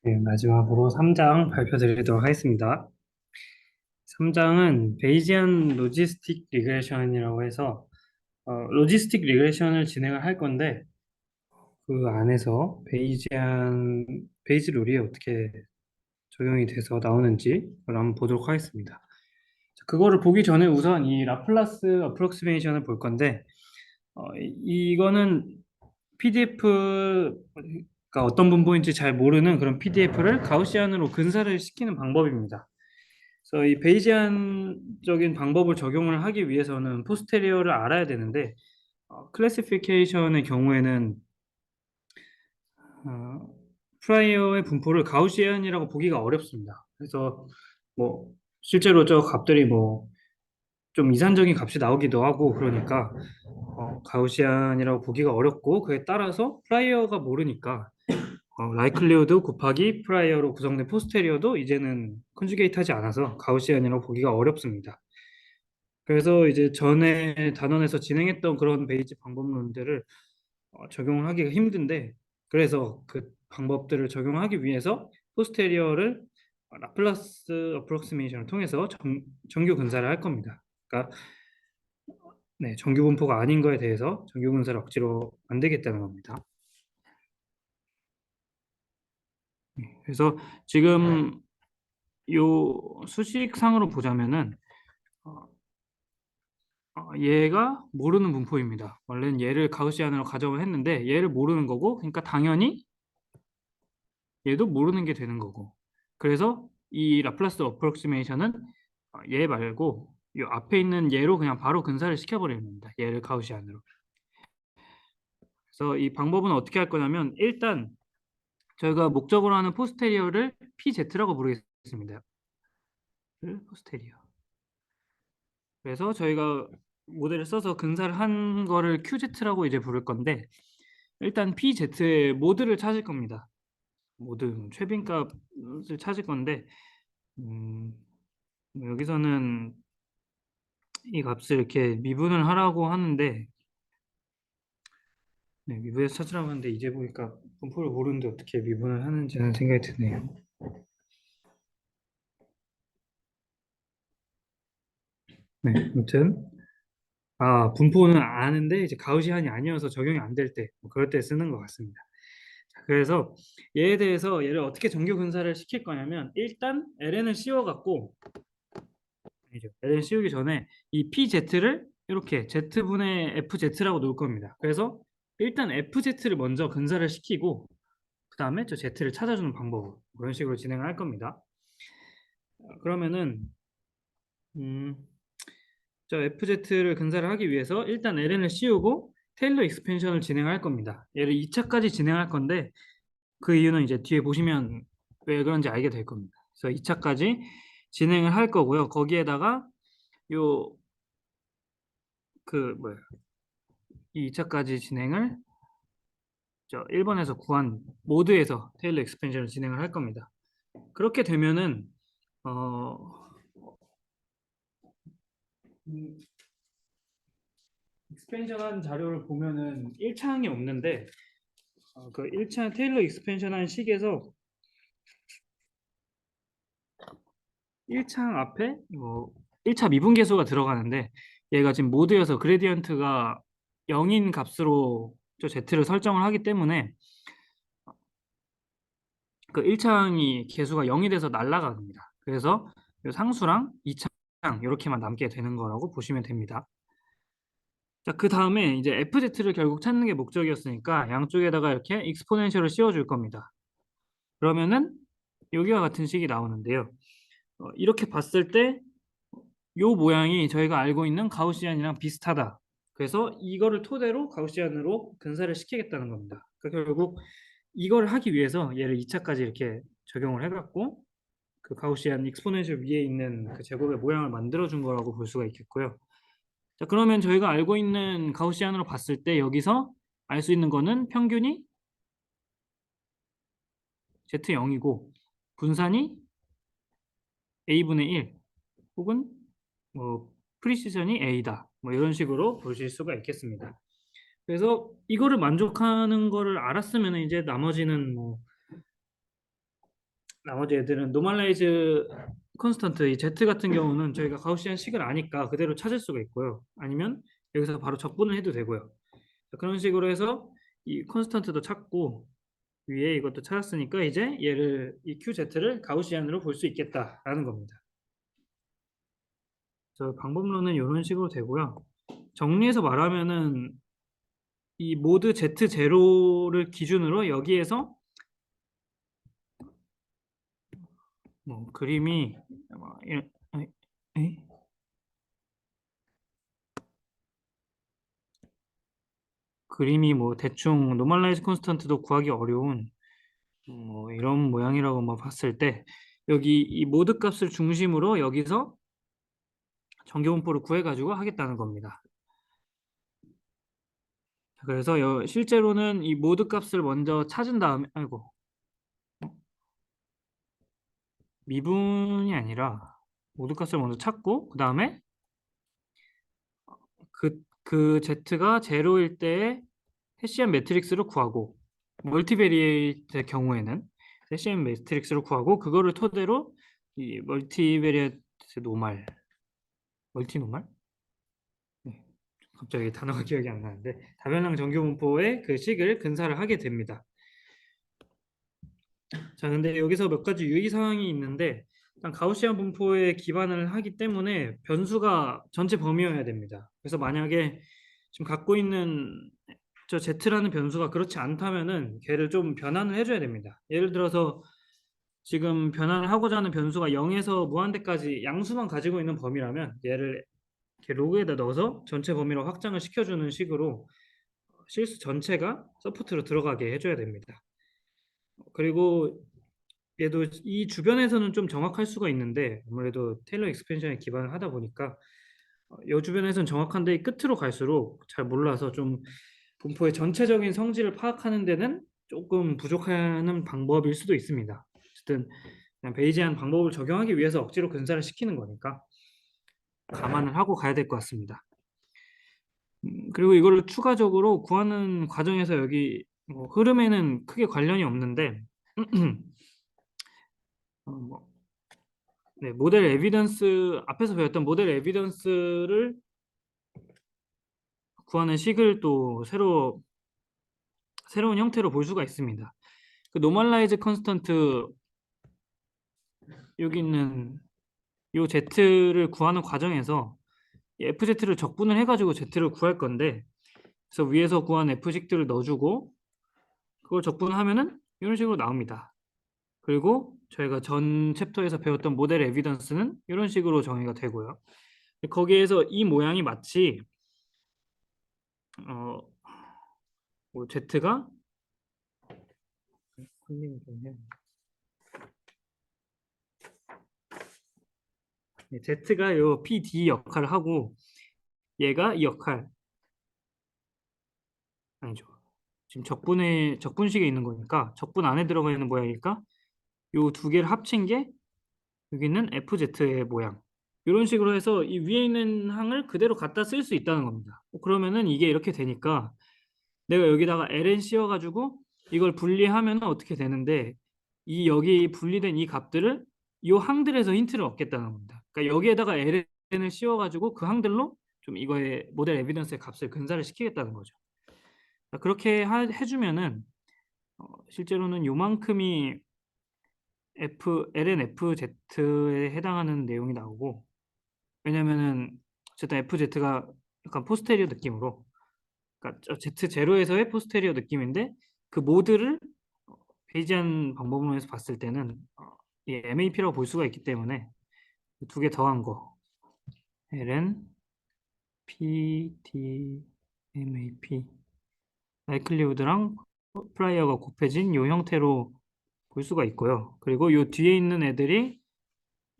네, 마지막으로 3장 발표드리도록 하겠습니다. 3장은 베이지안 로지스틱 리그레션이라고 해서 로지스틱 리그레션을 진행을 할 건데 그 안에서 베이지 룰이 어떻게 적용이 돼서 나오는지 그걸 한번 보도록 하겠습니다. 자, 그거를 보기 전에 우선 이 라플라스 어프록시메이션을 볼 건데 이거는 PDF가 어떤 분포인지 잘 모르는 그런 PDF를 가우시안으로 근사를 시키는 방법입니다. 그래서 이 베이지안적인 방법을 적용을 하기 위해서는 포스테리어를 알아야 되는데 클래시피케이션의 경우에는 어, 프라이어의 분포를 가우시안이라고 보기가 어렵습니다. 그래서 뭐 실제로 저 값들이 뭐 좀 이산적인 값이 나오기도 하고 그러니까 가우시안이라고 보기가 어렵고 그에 따라서 프라이어가 모르니까 라이클리후드 곱하기 프라이어로 구성된 포스테리어도 이제는 컨주게이트 하지 않아서 가우시안이라고 보기가 어렵습니다. 그래서 이제 전에 단원에서 진행했던 그런 베이지 방법론들을 적용을 하기가 힘든데 그래서 그 방법들을 적용하기 위해서 포스테리어를 라플라스 어프록시메이션을 통해서 정규 근사를 할 겁니다. 그러니까 네, 정규 분포가 아닌 거에 대해서 정규 근사를 억지로 만들겠다는 겁니다. 그래서 지금 요 수식상으로 보자면은 어, 얘가 모르는 분포입니다. 원래는 얘를 가우시안으로 가정을 했는데 얘를 모르는 거고 그러니까 당연히 얘도 모르는 게 되는 거고 그래서 이 라플라스 어프록시메이션은 얘 말고 이 앞에 있는 얘로 그냥 바로 근사를 시켜버리는 겁니다. 얘를 가우시안으로. 그래서 이 방법은 어떻게 할 거냐면 일단 저희가 목적으로 하는 포스테리어를 PZ라고 부르겠습니다. 포스테리어. 그래서 저희가 모델을 써서 근사를 한 거를 QZ라고 이제 부를 건데 일단 PZ의 모드를 찾을 겁니다. 모드 최빈값을 찾을 건데 음, 여기서는 이 값을 이렇게 미분을 하라고 하는데 네, 미분해서 찾으라고 하는데 이제 보니까 분포를 모르는데 어떻게 미분을 하는지는 생각이 드네요. 네, 아무튼 분포는 아는데 이제 가우시안이 아니어서 적용이 안 될 때, 뭐 그럴 때 쓰는 것 같습니다. 자, 그래서 얘에 대해서 얘를 어떻게 정규 분사를 시킬 거냐면 일단 ln을 씌워갖고 아니죠. ln 씌우기 전에 이 pz를 이렇게 z분의 fz라고 놓을 겁니다. 그래서 일단 fz를 먼저 근사를 시키고 그 다음에 저 z를 찾아주는 방법 그런 식으로 진행을 할 겁니다. 그러면은 저 FZ를 근사를 하기 위해서 일단 ln을 씌우고 테일러 익스펜션을 진행할 겁니다. 얘를 2차까지 진행할 건데 그 이유는 이제 뒤에 보시면 왜 그런지 알게 될 겁니다. 그래서 2차까지 진행을 할 거고요. 거기에다가 요 그 뭐야 이 2차까지 진행을 저 1번에서 구한 모드에서 테일러 익스펜션을 진행을 할 겁니다. 그렇게 되면은 어 익스펜션한 자료를 보면은 1차항이 없는데 그 1차 테일러 익스펜션한 식에서 1창 앞에 1차 미분계수가 들어가는데 얘가 지금 모드여서 그레디언트가 0인 값으로 저 z를 설정을 하기 때문에 그 1창이 계수가 0이 돼서 날아갑니다. 그래서 이 상수랑 2창 이렇게만 남게 되는 거라고 보시면 됩니다. 자, 그 다음에 이제 FZ를 결국 찾는 게 목적이었으니까 양쪽에다가 이렇게 익스포넨셜을 씌워줄 겁니다. 그러면은 여기와 같은 식이 나오는데요. 이렇게 봤을 때 요 모양이 저희가 알고 있는 가우시안이랑 비슷하다. 그래서 이거를 토대로 가우시안으로 근사를 시키겠다는 겁니다. 그러니까 결국 이걸 하기 위해서 얘를 2차까지 이렇게 적용을 해갖고 그 가우시안 익스포넨셜 위에 있는 그 제곱의 모양을 만들어 준 거라고 볼 수가 있겠고요. 자, 그러면 저희가 알고 있는 가우시안으로 봤을 때 여기서 알 수 있는 거는 평균이 Z0이고 분산이 A분의 1 혹은 뭐 프리시전이 A다. 뭐 이런 식으로 보실 수가 있겠습니다. 그래서 이거를 만족하는 거를 알았으면 이제 나머지 애들은 노멀라이즈 컨스턴트 이 Z 같은 경우는 저희가 가우시안 식을 아니까 그대로 찾을 수가 있고요. 아니면 여기서 바로 적분을 해도 되고요. 그런 식으로 해서 이 컨스턴트도 찾고 위에 이것도 찾았으니까 이제 얘를 이 QZ를 가우시안으로 볼 수 있겠다라는 겁니다. 저 방법론은 이런 식으로 되고요. 정리해서 말하면은 이 모드 Z0를 기준으로 여기에서 뭐 그림이 뭐 에? 그림이 뭐 대충 노멀라이즈 콘스턴트도 구하기 어려운 뭐 이런 모양이라고 뭐 봤을 때 여기 이 모드 값을 중심으로 여기서 정교분포를 구해가지고 하겠다는 겁니다. 그래서 실제로는 이 모드 값을 먼저 찾은 다음에 미분이 아니라 모드 값을 먼저 찾고 그 다음에 그 Z가 제로일 때의 해시안 매트릭스를 구하고 멀티베리에이트의 경우에는 해시안 매트릭스를 구하고 그거를 토대로 이 멀티베리에이트 멀티노말? 네, 갑자기 단어가 기억이 안 나는데 다변형 정규분포의 그 식을 근사를 하게 됩니다. 자, 근데 여기서 몇 가지 유의사항이 있는데 일단 가우시안 분포에 기반을 하기 때문에 변수가 전체 범위여야 됩니다. 그래서 만약에 지금 갖고 있는 저 Z라는 변수가 그렇지 않다면은 걔를 좀 변환을 해줘야 됩니다. 예를 들어서 지금 변환을 하고자 하는 변수가 0에서 무한대까지 양수만 가지고 있는 범위라면 얘를 이렇게 로그에다 넣어서 전체 범위로 확장을 시켜주는 식으로 실수 전체가 서포트로 들어가게 해줘야 됩니다. 그리고 얘도 이 주변에서는 좀 정확할 수가 있는데 아무래도 테일러 익스펜션에 기반을 하다 보니까 이 주변에서는 정확한데 이 끝으로 갈수록 잘 몰라서 좀 분포의 전체적인 성질을 파악하는 데는 조금 부족한 방법일 수도 있습니다. 어쨌든 그냥 베이지안 방법을 적용하기 위해서 억지로 근사를 시키는 거니까 감안을 하고 가야 될 것 같습니다. 그리고 이거를 추가적으로 구하는 과정에서 여기 뭐 흐름에는 크게 관련이 없는데 뭐 네, 모델 에비던스 앞에서 배웠던 모델 에비던스를 구하는 식을 또 새로운 형태로 볼 수가 있습니다. 그 노멀라이즈 컨스턴트 여기 있는 요 z를 구하는 과정에서 이 fz를 적분을 해가지고 z를 구할 건데 그래서 위에서 구한 f식들을 넣어주고 그걸 적분하면은 이런 식으로 나옵니다. 그리고 저희가 전 챕터에서 배웠던 모델 에비던스는 이런 식으로 정의가 되고요. 거기에서 이 모양이 마치 뭐 Z가 Z가 요 PD 역할을 하고 얘가 이 역할 아니죠. 지금 적분식에 있는 거니까 적분 안에 들어가 있는 모양이니까 요 두 개를 합친 게 여기 있는 FZ의 모양. 이런 식으로 해서 이 위에 있는 항을 그대로 갖다 쓸 수 있다는 겁니다. 그러면은 이게 이렇게 되니까 내가 여기다가 ln 씌워가지고 이걸 분리하면 어떻게 되는데 이 여기 분리된 이 값들을 이 항들에서 힌트를 얻겠다는 겁니다. 그러니까 여기에다가 LN을 씌워가지고 그 항들로 좀 이거의 모델 에비던스의 값을 근사를 시키겠다는 거죠. 자, 그렇게 해주면은 실제로는 요만큼이 LNFZ에 해당하는 내용이 나오고, 왜냐면은 어쨌든 FZ가 약간 포스테리어 느낌으로, 그러니까 Z0에서의 포스테리어 느낌인데 그 모드를 베이지안 방법으로 해서 봤을 때는 이 MAP라고 볼 수가 있기 때문에 두 개 더한 거 ln PT MAP 라이클리우드랑 프라이어가 곱해진 이 형태로 볼 수가 있고요. 그리고 이 뒤에 있는 애들이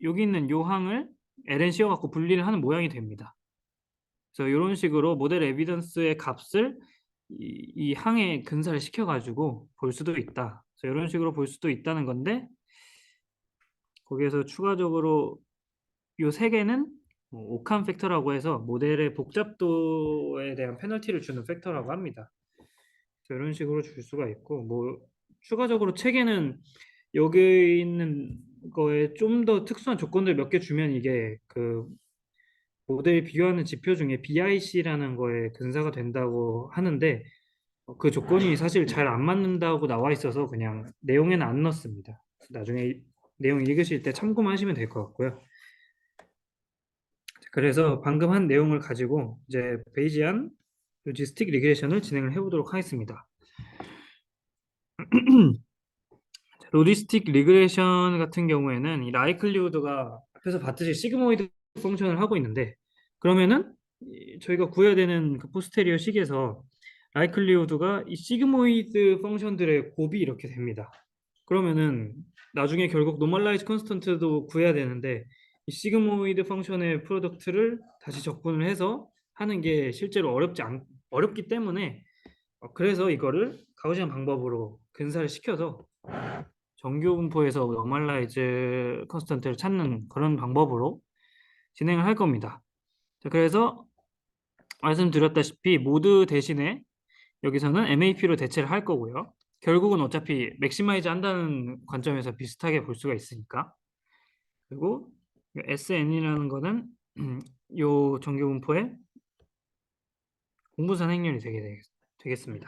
여기 있는 요 항을 ln 씌워갖고 분리를 하는 모양이 됩니다. 그래서 이런 식으로 모델 에비던스의 값을 이 항에 근사를 시켜가지고 볼 수도 있다. 그래서 이런 식으로 볼 수도 있다는 건데, 거기에서 추가적으로 요 세 개는 오칸 팩터라고 해서 모델의 복잡도에 대한 페널티를 주는 팩터라고 합니다. 그래서 이런 식으로 줄 수가 있고, 뭐 추가적으로 책에는 여기 있는 거에 좀 더 특수한 조건들 몇 개 주면 이게 그 모델 비교하는 지표 중에 BIC라는 거에 근사가 된다고 하는데, 그 조건이 사실 잘 안 맞는다고 나와 있어서 그냥 내용에는 안 넣습니다. 나중에 내용 읽으실 때 참고만 하시면 될 것 같고요. 그래서 방금 한 내용을 가지고 이제 베이지안 로지스틱 리그레션을 진행을 해보도록 하겠습니다. 로지스틱 리그레션 같은 경우에는 이 라이클리우드가 앞에서 봤듯이 시그모이드 펑션을 하고 있는데, 그러면은 저희가 구해야 되는 그 포스테리어 식에서 라이클리우드가 이 시그모이드 펑션들의 곱이 이렇게 됩니다. 그러면은 나중에 결국 노멀라이즈 컨스턴트도 구해야 되는데, 이 시그모이드 펑션의 프로덕트를 다시 적분을 해서 하는 게 실제로 어렵기 때문에 그래서 이거를 가우시안 방법으로 근사를 시켜서 정규 분포에서 노멀라이즈 컨스턴트를 찾는 그런 방법으로 진행을 할 겁니다. 자, 그래서 말씀드렸다시피 모드 대신에 여기서는 MAP로 대체를 할 거고요. 결국은 어차피 맥시마이즈 한다는 관점에서 비슷하게 볼 수가 있으니까. 그리고 SN이라는 거는 요 정규 분포의 공분산 행렬이 되겠습니다.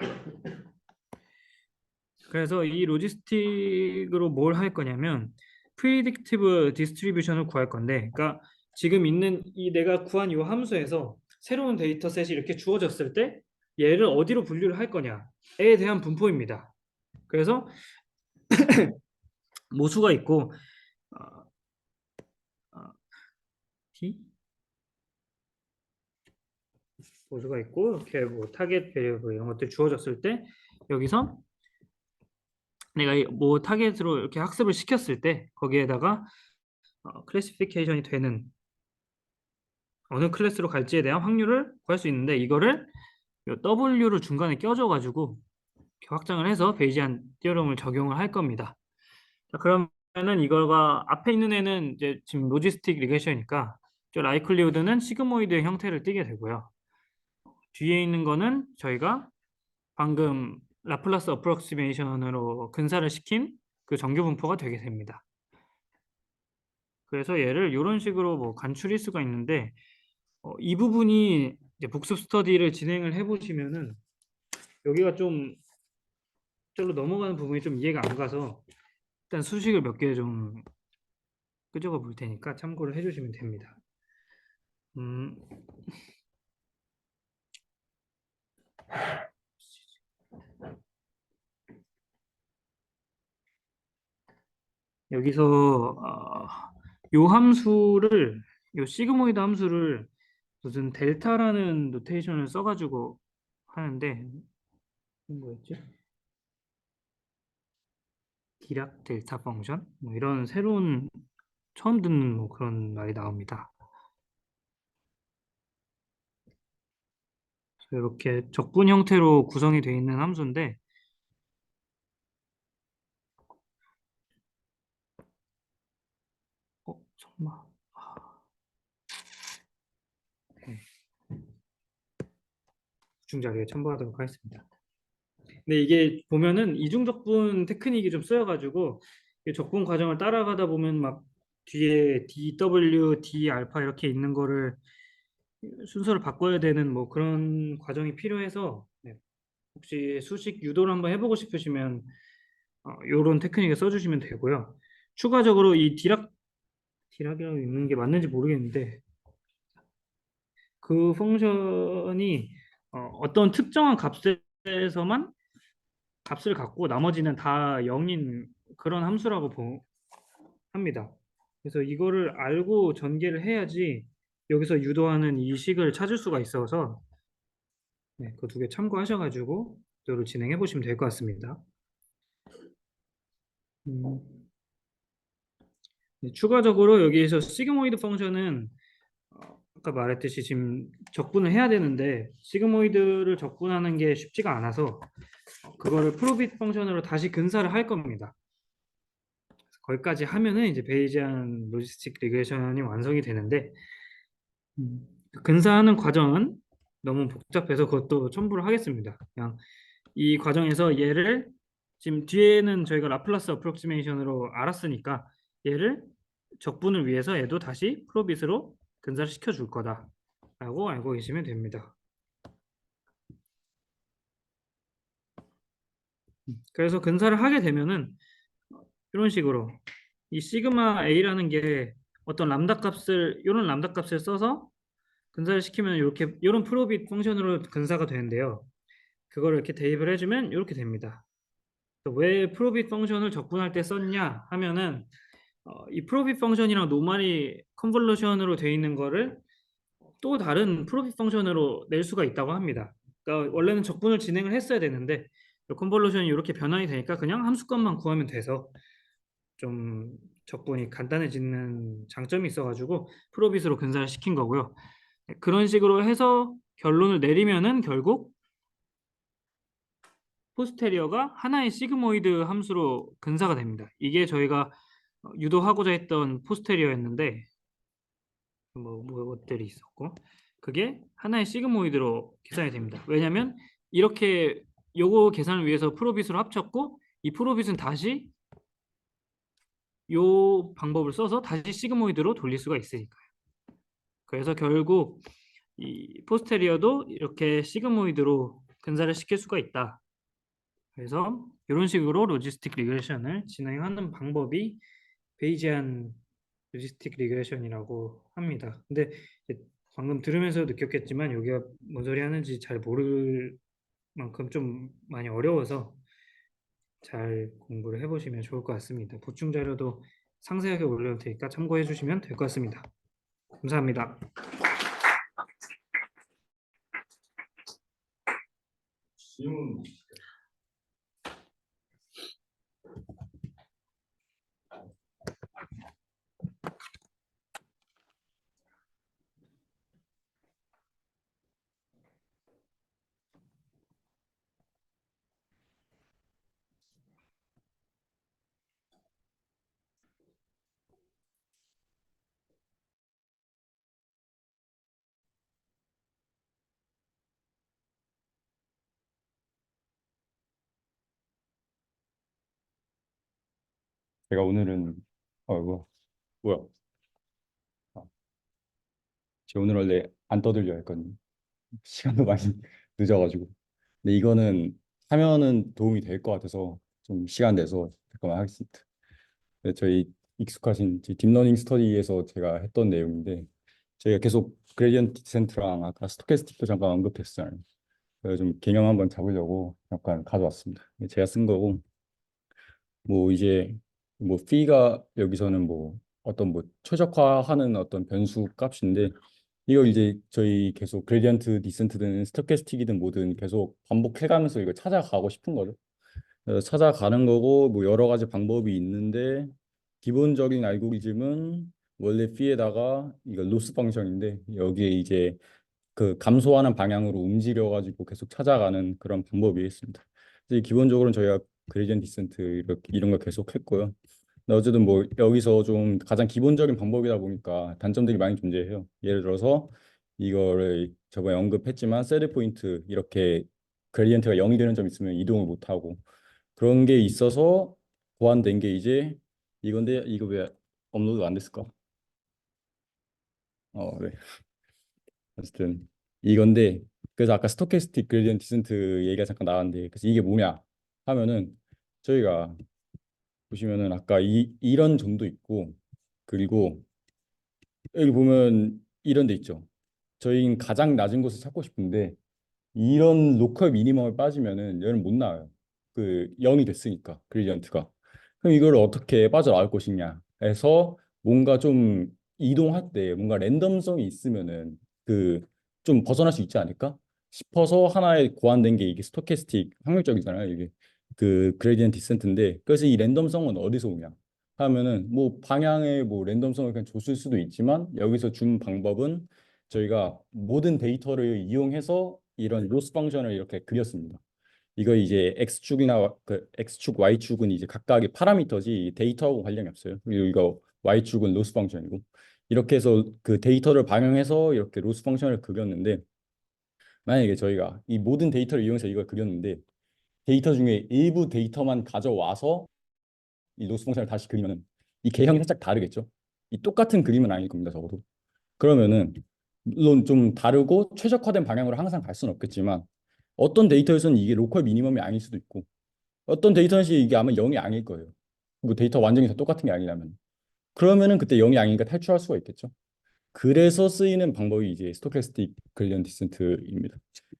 그래서 이 로지스틱으로 뭘 할 거냐면 프리딕티브 디스트리뷰션을 구할 건데, 그러니까 지금 있는 이 내가 구한 이 함수에서 새로운 데이터셋이 이렇게 주어졌을 때 얘를 어디로 분류를 할 거냐에 대한 분포입니다. 그래서 모수가 있고 어, t 모수가 있고 이렇게 뭐 타겟 베리어블 이런 것들 주어졌을 때 여기서 내가 뭐 타겟으로 이렇게 학습을 시켰을 때 거기에다가 클래시피케이션이 되는 어느 클래스로 갈지에 대한 확률을 구할 수 있는데, 이거를 W를 중간에 껴줘가지고 확장을 해서 베이지안 티어럼을 적용을 할 겁니다. 자, 그러면은 이거가 앞에 있는 애는 이제 지금 로지스틱 리그레션이니까 저 라이클리우드는 시그모이드의 형태를 띠게 되고요. 뒤에 있는 거는 저희가 방금 라플라스 어프록시메이션으로 근사를 시킨 그 정규 분포가 되게 됩니다. 그래서 얘를 이런 식으로 뭐 간추릴 수가 있는데, 이 부분이 이제 복습 스터디를 진행을 해보시면은 여기가 좀 절로 넘어가는 부분이 좀 이해가 안 가서 일단 수식을 몇 개 좀 끄적어 볼 테니까 참고를 해주시면 됩니다. 음, 여기서 요 함수를 요 시그모이드 함수를 무슨 델타라는 노테이션을 써가지고 하는데 뭐였지? 디락 델타 펑션? 뭐 이런 새로운 처음 듣는 뭐 그런 말이 나옵니다. 그래서 이렇게 적분 형태로 구성이 되어 있는 함수인데, 설마 네, 구충 자료에 첨부하도록 하겠습니다. 근데 이게 보면은 이중적분 테크닉이 좀 쓰여가지고 이 적분 과정을 따라가다 보면 막 뒤에 DW, D 알파 이렇게 있는 거를 순서를 바꿔야 되는 뭐 그런 과정이 필요해서 네, 혹시 수식 유도를 한번 해보고 싶으시면 요런 테크닉을 써주시면 되고요. 추가적으로 이 디락이라고 읽는 게 맞는지 모르겠는데 그 펑션이 어떤 특정한 값에서만 값을 갖고 나머지는 다 0인 그런 함수라고 합니다. 그래서 이거를 알고 전개를 해야지 여기서 유도하는 이 식을 찾을 수가 있어서 네, 그 두 개 참고하셔가지고 이거를 진행해 보시면 될 것 같습니다. 음, 네, 추가적으로 여기에서 시그모이드 펑션은 아까 말했듯이 지금 적분을 해야 되는데 시그모이드를 적분하는 게 쉽지가 않아서 그거를 프로빗 펑션으로 다시 근사를 할 겁니다. 거기까지 하면은 이제 베이지안 로지스틱 리그레션이 완성이 되는데 근사하는 과정은 너무 복잡해서 그것도 첨부를 하겠습니다. 그냥 이 과정에서 얘를 지금 뒤에는 저희가 라플라스 어프록시메이션으로 알았으니까 얘를 적분을 위해서 얘도 다시 프로빗으로 근사를 시켜줄 거다라고 알고 계시면 됩니다. 그래서 근사를 하게 되면은 이런 식으로 이 시그마 A라는 게 어떤 람다 값을 이런 람다 값을 써서 근사를 시키면 이렇게 이런 프로빗 펑션으로 근사가 되는데요. 그거를 이렇게 대입을 해주면 이렇게 됩니다. 왜 프로빗 펑션을 적분할 때 썼냐 하면은 이 프로빗 펑션이랑 노멀이 컨볼루션으로 되어 있는 거를 또 다른 프로빗 펑션으로 낼 수가 있다고 합니다. 그러니까 원래는 적분을 진행을 했어야 되는데 컨볼루션이 이렇게 변환이 되니까 그냥 함수값만 구하면 돼서 좀 적분이 간단해지는 장점이 있어가지고 프로빗으로 근사를 시킨 거고요. 그런 식으로 해서 결론을 내리면은 결국 포스테리어가 하나의 시그모이드 함수로 근사가 됩니다. 이게 저희가 유도하고자 했던 포스테리어였는데 뭐 것들이 있었고 그게 하나의 시그모이드로 계산이 됩니다. 왜냐하면 이렇게 요거 계산을 위해서 프로빗으로 합쳤고 이 프로빗은 다시 요 방법을 써서 다시 시그모이드로 돌릴 수가 있으니까요. 그래서 결국 이 포스테리어도 이렇게 시그모이드로 근사를 시킬 수가 있다. 그래서 이런 식으로 로지스틱 리그레션을 진행하는 방법이 베이지안 로지스틱 리그레션이라고 합니다. 근데 이제 방금 들으면서 느꼈겠지만 여기가 뭔 소리 하는지 잘 모를 만큼 좀 많이 어려워서 잘 공부를 해보시면 좋을 것 같습니다. 보충 자료도 상세하게 올려놓을 테니까 참고해 주시면 될 것 같습니다. 감사합니다. 질문. 제가 오늘은 뭐야? 아, 제가 오늘 원래 안 떠들려 했거든요. 시간도 많이 늦어가지고. 근데 이거는 하면은 도움이 될 것 같아서 좀 시간 내서 잠깐만 하겠습니다. 네, 저희 익숙하신 딥러닝 스터디에서 제가 했던 내용인데 저희가 계속 그레디언트 디센트랑 아까 스토캐스틱도 잠깐 언급했잖아요. 그래서 좀 개념 한번 잡으려고 잠깐 가져왔습니다. 제가 쓴 거고 뭐 이제 뭐 p가 여기서는 뭐 어떤 뭐 최적화하는 어떤 변수 값인데 이걸 이제 저희 계속 그레디언트 디센트든 스토캐스틱이든 뭐든 계속 반복해가면서 이걸 찾아가고 싶은 거죠. 그래서 찾아가는 거고 뭐 여러 가지 방법이 있는데 기본적인 알고리즘은 원래 p에다가 이거 로스 펑션인데 여기에 이제 그 감소하는 방향으로 움직여 가지고 계속 찾아가는 그런 방법이 있습니다. 이제 기본적으로는 저희가 그레디언트 디센트 이런 거 계속 했고요. 근데 어쨌든 뭐 여기서 좀 가장 기본적인 방법이다 보니까 단점들이 많이 존재해요. 예를 들어서 이거를 저번에 언급했지만 셋 포인트 이렇게 그레디언트가 0이 되는 점 있으면 이동을 못 하고 그런 게 있어서 보완된 게 이제 이건데 이거 왜 업로드 안 됐을까? 네. 어쨌든 이건데 그래서 아까 스토캐스틱 그레디언트 디센트 얘기가 잠깐 나왔는데 그래서 이게 뭐냐 하면은 저희가 보시면은 아까 이런 점도 있고 그리고 여기 보면 이런 데 있죠. 저희는 가장 낮은 곳을 찾고 싶은데 이런 로컬 미니멈을 빠지면은 얘는 못 나와요. 그 0이 됐으니까 그레디언트가. 그럼 이걸 어떻게 빠져나올 것이냐 해서 뭔가 좀 이동할 때 뭔가 랜덤성이 있으면은 그 좀 벗어날 수 있지 않을까 싶어서 하나의 고안된 게 이게 스토캐스틱 확률적이잖아요. 이게 그 그레디언트 디센트인데 그래서 이 랜덤성은 어디서 오냐 하면은 뭐 방향의 뭐 랜덤성을 그냥 줬을 수도 있지만 여기서 준 방법은 저희가 모든 데이터를 이용해서 이런 로스 펑션을 이렇게 그렸습니다. 이거 이제 x축이나 그 x축, y축은 이제 각각의 파라미터지 데이터하고 관련이 없어요. 그리고 이거 y축은 로스 펑션이고 이렇게 해서 그 데이터를 반영해서 이렇게 로스 펑션을 그렸는데 만약에 저희가 이 모든 데이터를 이용해서 이걸 그렸는데 데이터 중에 일부 데이터만 가져와서 이 로스 펑션을 다시 그리면은 이 개형이 살짝 다르겠죠. 이 똑같은 그림은 아닐 겁니다, 적어도. 그러면은 물론 좀 다르고 최적화된 방향으로 항상 갈 수는 없겠지만 어떤 데이터에서는 이게 로컬 미니멈이 아닐 수도 있고 어떤 데이터에서 이게 아마 0이 아닐 거예요. 뭐 데이터 완전히 다 똑같은 게 아니라면 그러면은 그때 0이 아니니까 탈출할 수가 있겠죠. 그래서 쓰이는 방법이 이제 스토캐스틱 그레디언트 디센트입니다.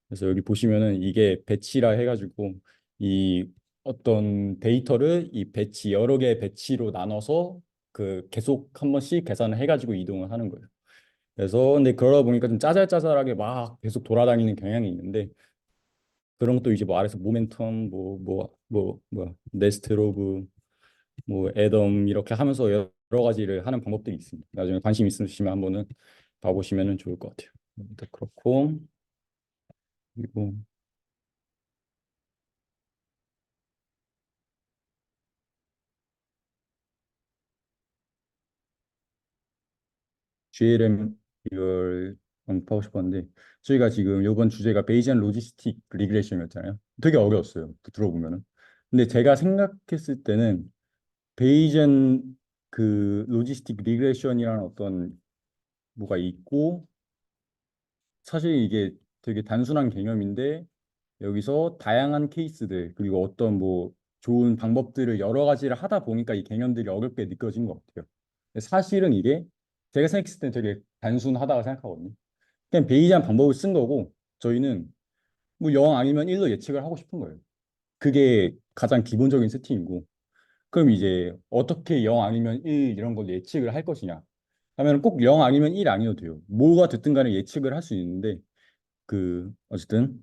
그래서 여기 보시면은 이게 배치라 해가지고 이 어떤 데이터를 이 배치 여러 개의 배치로 나눠서 그 계속 한 번씩 계산을 해가지고 이동을 하는 거예요. 그래서 근데 그러다 보니까 좀 짜잘짜잘하게 막 계속 돌아다니는 경향이 있는데 그런 것도 이제 뭐 아래서 모멘텀 뭐 네스트 로그 뭐 애덤 이렇게 하면서 여러 가지를 하는 방법들이 있습니다. 나중에 관심 있으시면 한번은 봐보시면 좋을 것 같아요. 일단 그렇고 그리고 GLM 이걸 언급하고 싶었는데 저희가 지금 이번 주제가 베이지안 로지스틱 리그레션이었잖아요. 되게 어려웠어요. 들어보면은. 근데 제가 생각했을 때는 베이지안 그 로지스틱 리그레션이라는 어떤 뭐가 있고 사실 이게 되게 단순한 개념인데 여기서 다양한 케이스들 그리고 어떤 뭐 좋은 방법들을 여러 가지를 하다 보니까 이 개념들이 어렵게 느껴진 것 같아요. 근데 사실은 이게 제가 생각했을 때 되게 단순하다고 생각하거든요. 그냥 베이지한 방법을 쓴 거고 저희는 뭐 0 아니면 1로 예측을 하고 싶은 거예요. 그게 가장 기본적인 세팅이고 그럼 이제 어떻게 0 아니면 1 이런 걸 예측을 할 것이냐 하면 꼭 0 아니면 1 아니어도 돼요. 뭐가 됐든 간에 예측을 할 수 있는데 그 어쨌든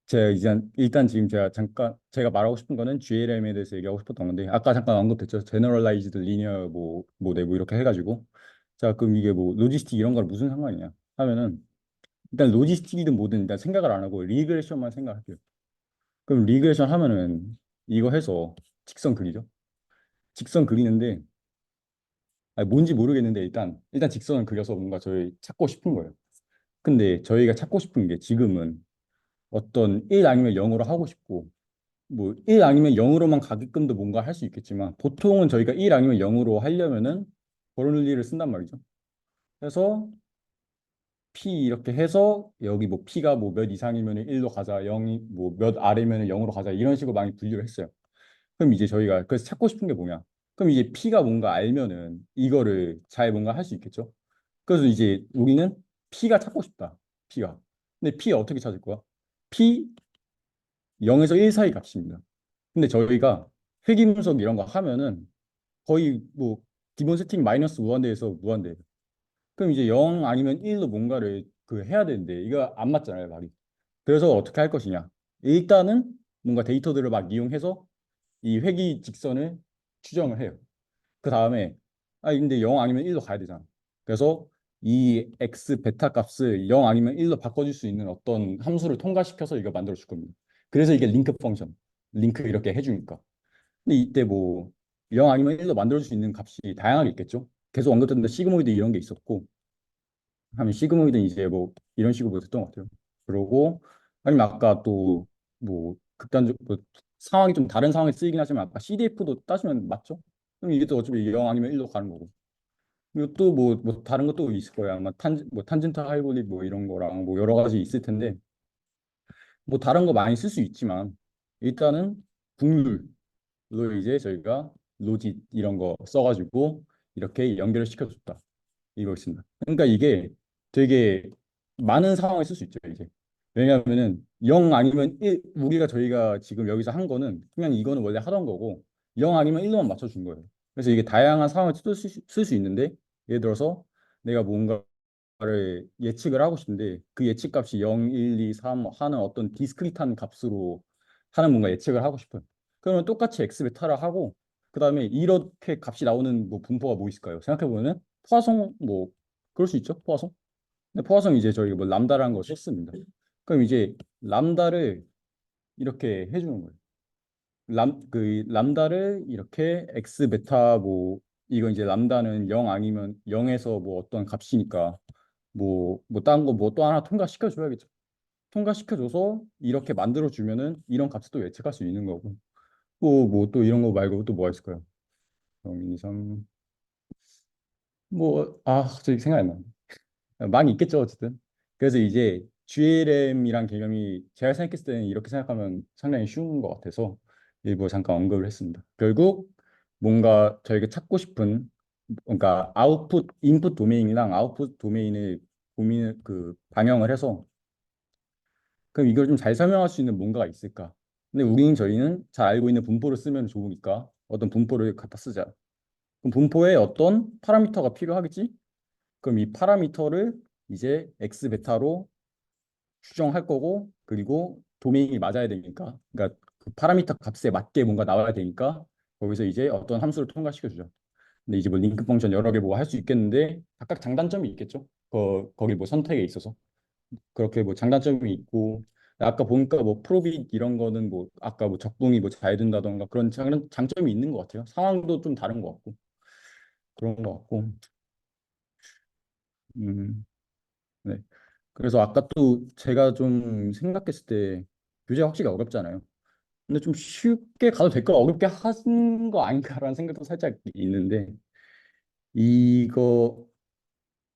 제가 이제 일단 지금 제가 잠깐 제가 말하고 싶은 거는 GLM에 대해서 얘기하고 싶었던 건데 아까 잠깐 언급했죠. Generalized Linear 뭐 내부 이렇게 해가지고 자 그럼 이게 뭐 로지스틱 이런 거랑 무슨 상관이냐 하면은 일단 로지스틱이든 뭐든 일단 생각을 안 하고 리그레션만 생각할게요. 그럼 리그레션 하면은 이거 해서 직선 그리죠. 직선 그리는데 아니, 뭔지 모르겠는데 일단 직선을 그려서 뭔가 저희 찾고 싶은 거예요. 근데 저희가 찾고 싶은 게 지금은 어떤 1 아니면 0으로 하고 싶고 뭐 1 아니면 0으로만 가게끔도 뭔가 할 수 있겠지만 보통은 저희가 1 아니면 0으로 하려면은 버널리를 쓴단 말이죠. 그래서 P 이렇게 해서 여기 뭐 P가 뭐 몇 이상이면 1로 가자, 0이 뭐 몇 아래면 0으로 가자 이런 식으로 많이 분류를 했어요. 그럼 이제 저희가 그래서 찾고 싶은 게 뭐냐? 그럼 이제 P가 뭔가 알면은 이거를 잘 뭔가 할 수 있겠죠. 그래서 이제 우리는 P가 찾고 싶다. P가. 근데 P 어떻게 찾을 거야? P 0에서 1 사이 값입니다. 근데 저희가 회귀분석 이런 거 하면은 거의 뭐 기본 세팅 마이너스 무한대에서 무한대. 그럼 이제 0 아니면 1로 뭔가를 그 해야 되는데 이거 안 맞잖아요, 말이. 그래서 어떻게 할 것이냐? 일단은 뭔가 데이터들을 막 이용해서 이 회귀 직선을 추정을 해요. 그 다음에 아 근데 0 아니면 1로 가야 되잖아. 그래서 이 x 베타 값을 0 아니면 1로 바꿔줄 수 있는 어떤 함수를 통과시켜서 이거 만들어 줄 겁니다. 그래서 이게 링크 펑션, 링크 이렇게 해주니까. 근데 이때 뭐 0 아니면 1로 만들어줄 수 있는 값이 다양하게 있겠죠. 계속 언급됐는데 시그모이드 이런 게 있었고 하면 시그모이드는 이제 뭐 이런 식으로 됐던 것 같아요. 그러고 아니면 아까 또 뭐 극단적 뭐 상황이 좀 다른 상황에 쓰이긴 하지만 아까 CDF도 따지면 맞죠? 그럼 이게 또 어차피 0 아니면 1로 가는 거고. 그리고 또 뭐 다른 것도 있을 거예요. 아마 탄젠트 하이볼릭 뭐 이런 거랑 뭐 여러 가지 있을 텐데 뭐 다른 거 많이 쓸 수 있지만 일단은 국룰로 이제 저희가 로짓 이런 거 써가지고 이렇게 연결을 시켜줬다. 이거 있습니다. 그러니까 이게 되게 많은 상황에 쓸 수 있죠, 이제. 왜냐하면은 0 아니면 1, 우리가 저희가 지금 여기서 한 거는 그냥 이거는 원래 하던 거고 0 아니면 1로만 맞춰준 거예요. 그래서 이게 다양한 상황을 쓸 수 있는데 예를 들어서 내가 뭔가를 예측을 하고 싶은데 그 예측 값이 0, 1, 2, 3 하는 어떤 디스크리트한 값으로 하는 뭔가 예측을 하고 싶어요. 그러면 똑같이 x 베타를 하고 그다음에 이렇게 값이 나오는 뭐 분포가 뭐 있을까요? 생각해 보면은 포화성 뭐 그럴 수 있죠, 포화성. 근데 포화성 이제 저희가 뭐 람다라는 걸 썼습니다. 그럼 이제 람다를 이렇게 해주는 거예요. 그 람다를 이렇게 x 베타 뭐 이거 이제 람다는 0 아니면 0에서 뭐 어떤 값이니까 뭐 다른 거 뭐 또 하나 통과시켜 줘야겠죠. 통과시켜 줘서 이렇게 만들어 주면은 이런 값을 또 예측할 수 있는 거고. 뭐 또 이런 거 말고 또 뭐가 있을까요? 0, 2, 3 갑자기 생각이 안 나. 많이 있겠죠, 어쨌든. 그래서 이제 GLM이란 개념이 제가 생각했을 때는 이렇게 생각하면 상당히 쉬운 것 같아서 일부 잠깐 언급을 했습니다. 결국 뭔가 저희가 찾고 싶은 그러니까 인풋 도메인이랑 아웃풋 도메인을 반영을 해서 그럼 이걸 좀 잘 설명할 수 있는 뭔가가 있을까? 근데 저희는 잘 알고 있는 분포를 쓰면 좋으니까 어떤 분포를 갖다 쓰자. 그럼 분포에 어떤 파라미터가 필요하겠지? 그럼 이 파라미터를 이제 x 베타로 추정할 거고 그리고 도메인이 맞아야 되니까 그러니까 그 파라미터 값에 맞게 뭔가 나와야 되니까 거기서 이제 어떤 함수를 통과시켜 주죠. 근데 이제 뭐 링크 펑션 여러 개 뭐 할 수 있겠는데 각각 장단점이 있겠죠. 거기 뭐 선택에 있어서 그렇게 뭐 장단점이 있고 아까 보니까 뭐 프로빗 이런 거는 뭐 아까 뭐 적동이 뭐 잘 된다던가 그런 장점이 있는 것 같아요. 상황도 좀 다른 것 같고 그런 것 같고 음, 네. 그래서 아까 또 제가 좀 생각했을 때 교재가 확실히 어렵잖아요. 근데 좀 쉽게 가도 될 걸 어렵게 하신 거 아닌가라는 생각도 살짝 있는데 이거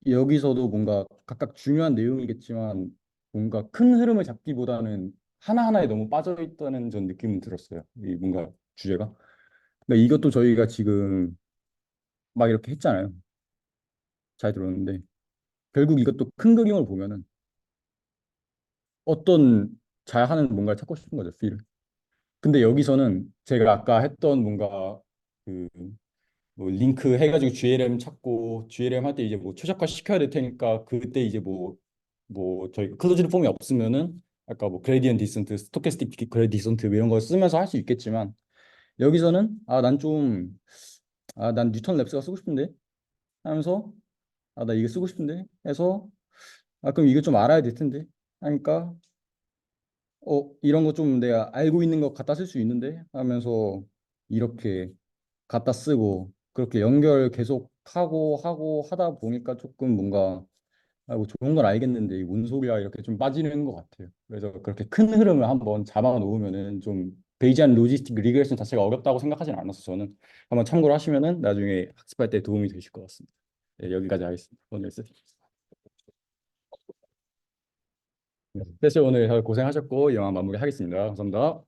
여기서도 뭔가 각각 중요한 내용이겠지만 뭔가 큰 흐름을 잡기보다는 하나하나에 너무 빠져 있다는 전 느낌은 들었어요. 이 뭔가 주제가. 근데 이것도 저희가 지금 막 이렇게 했잖아요. 잘 들었는데 결국 이것도 큰 그림을 보면은 어떤 잘하는 뭔가를 찾고 싶은 거죠, 필을. 근데 여기서는 제가 아까 했던 뭔가 그 뭐 링크 해가지고 GLM 찾고 GLM 할 때 이제 뭐 최적화 시켜야 될 테니까 그때 이제 뭐 저희 클로즈드 폼이 없으면은 아까 뭐 그레디언트 디센트, 스토캐스틱 그레디언트 디센트 이런 걸 쓰면서 할 수 있겠지만 여기서는 난 뉴턴 랩스가 쓰고 싶은데 하면서 나 이거 쓰고 싶은데 해서 그럼 이거 좀 알아야 될 텐데 하니까 이런 거 좀 내가 알고 있는 거 갖다 쓸 수 있는데 하면서 이렇게 갖다 쓰고 그렇게 연결 계속 하고 하다 보니까 조금 뭔가 뭐 좋은 건 알겠는데 이게 뭔 소리야 이렇게 좀 빠지는 것 같아요. 그래서 그렇게 큰 흐름을 한번 잡아 놓으면은 좀 베이지안 로지스틱 리그레션 자체가 어렵다고 생각하진 않아서 저는 한번 참고를 하시면은 나중에 학습할 때 도움이 되실 것 같습니다. 네, 여기까지 하겠습니다. 오늘 세션. 세션 오늘 고생하셨고 이만 마무리하겠습니다. 감사합니다.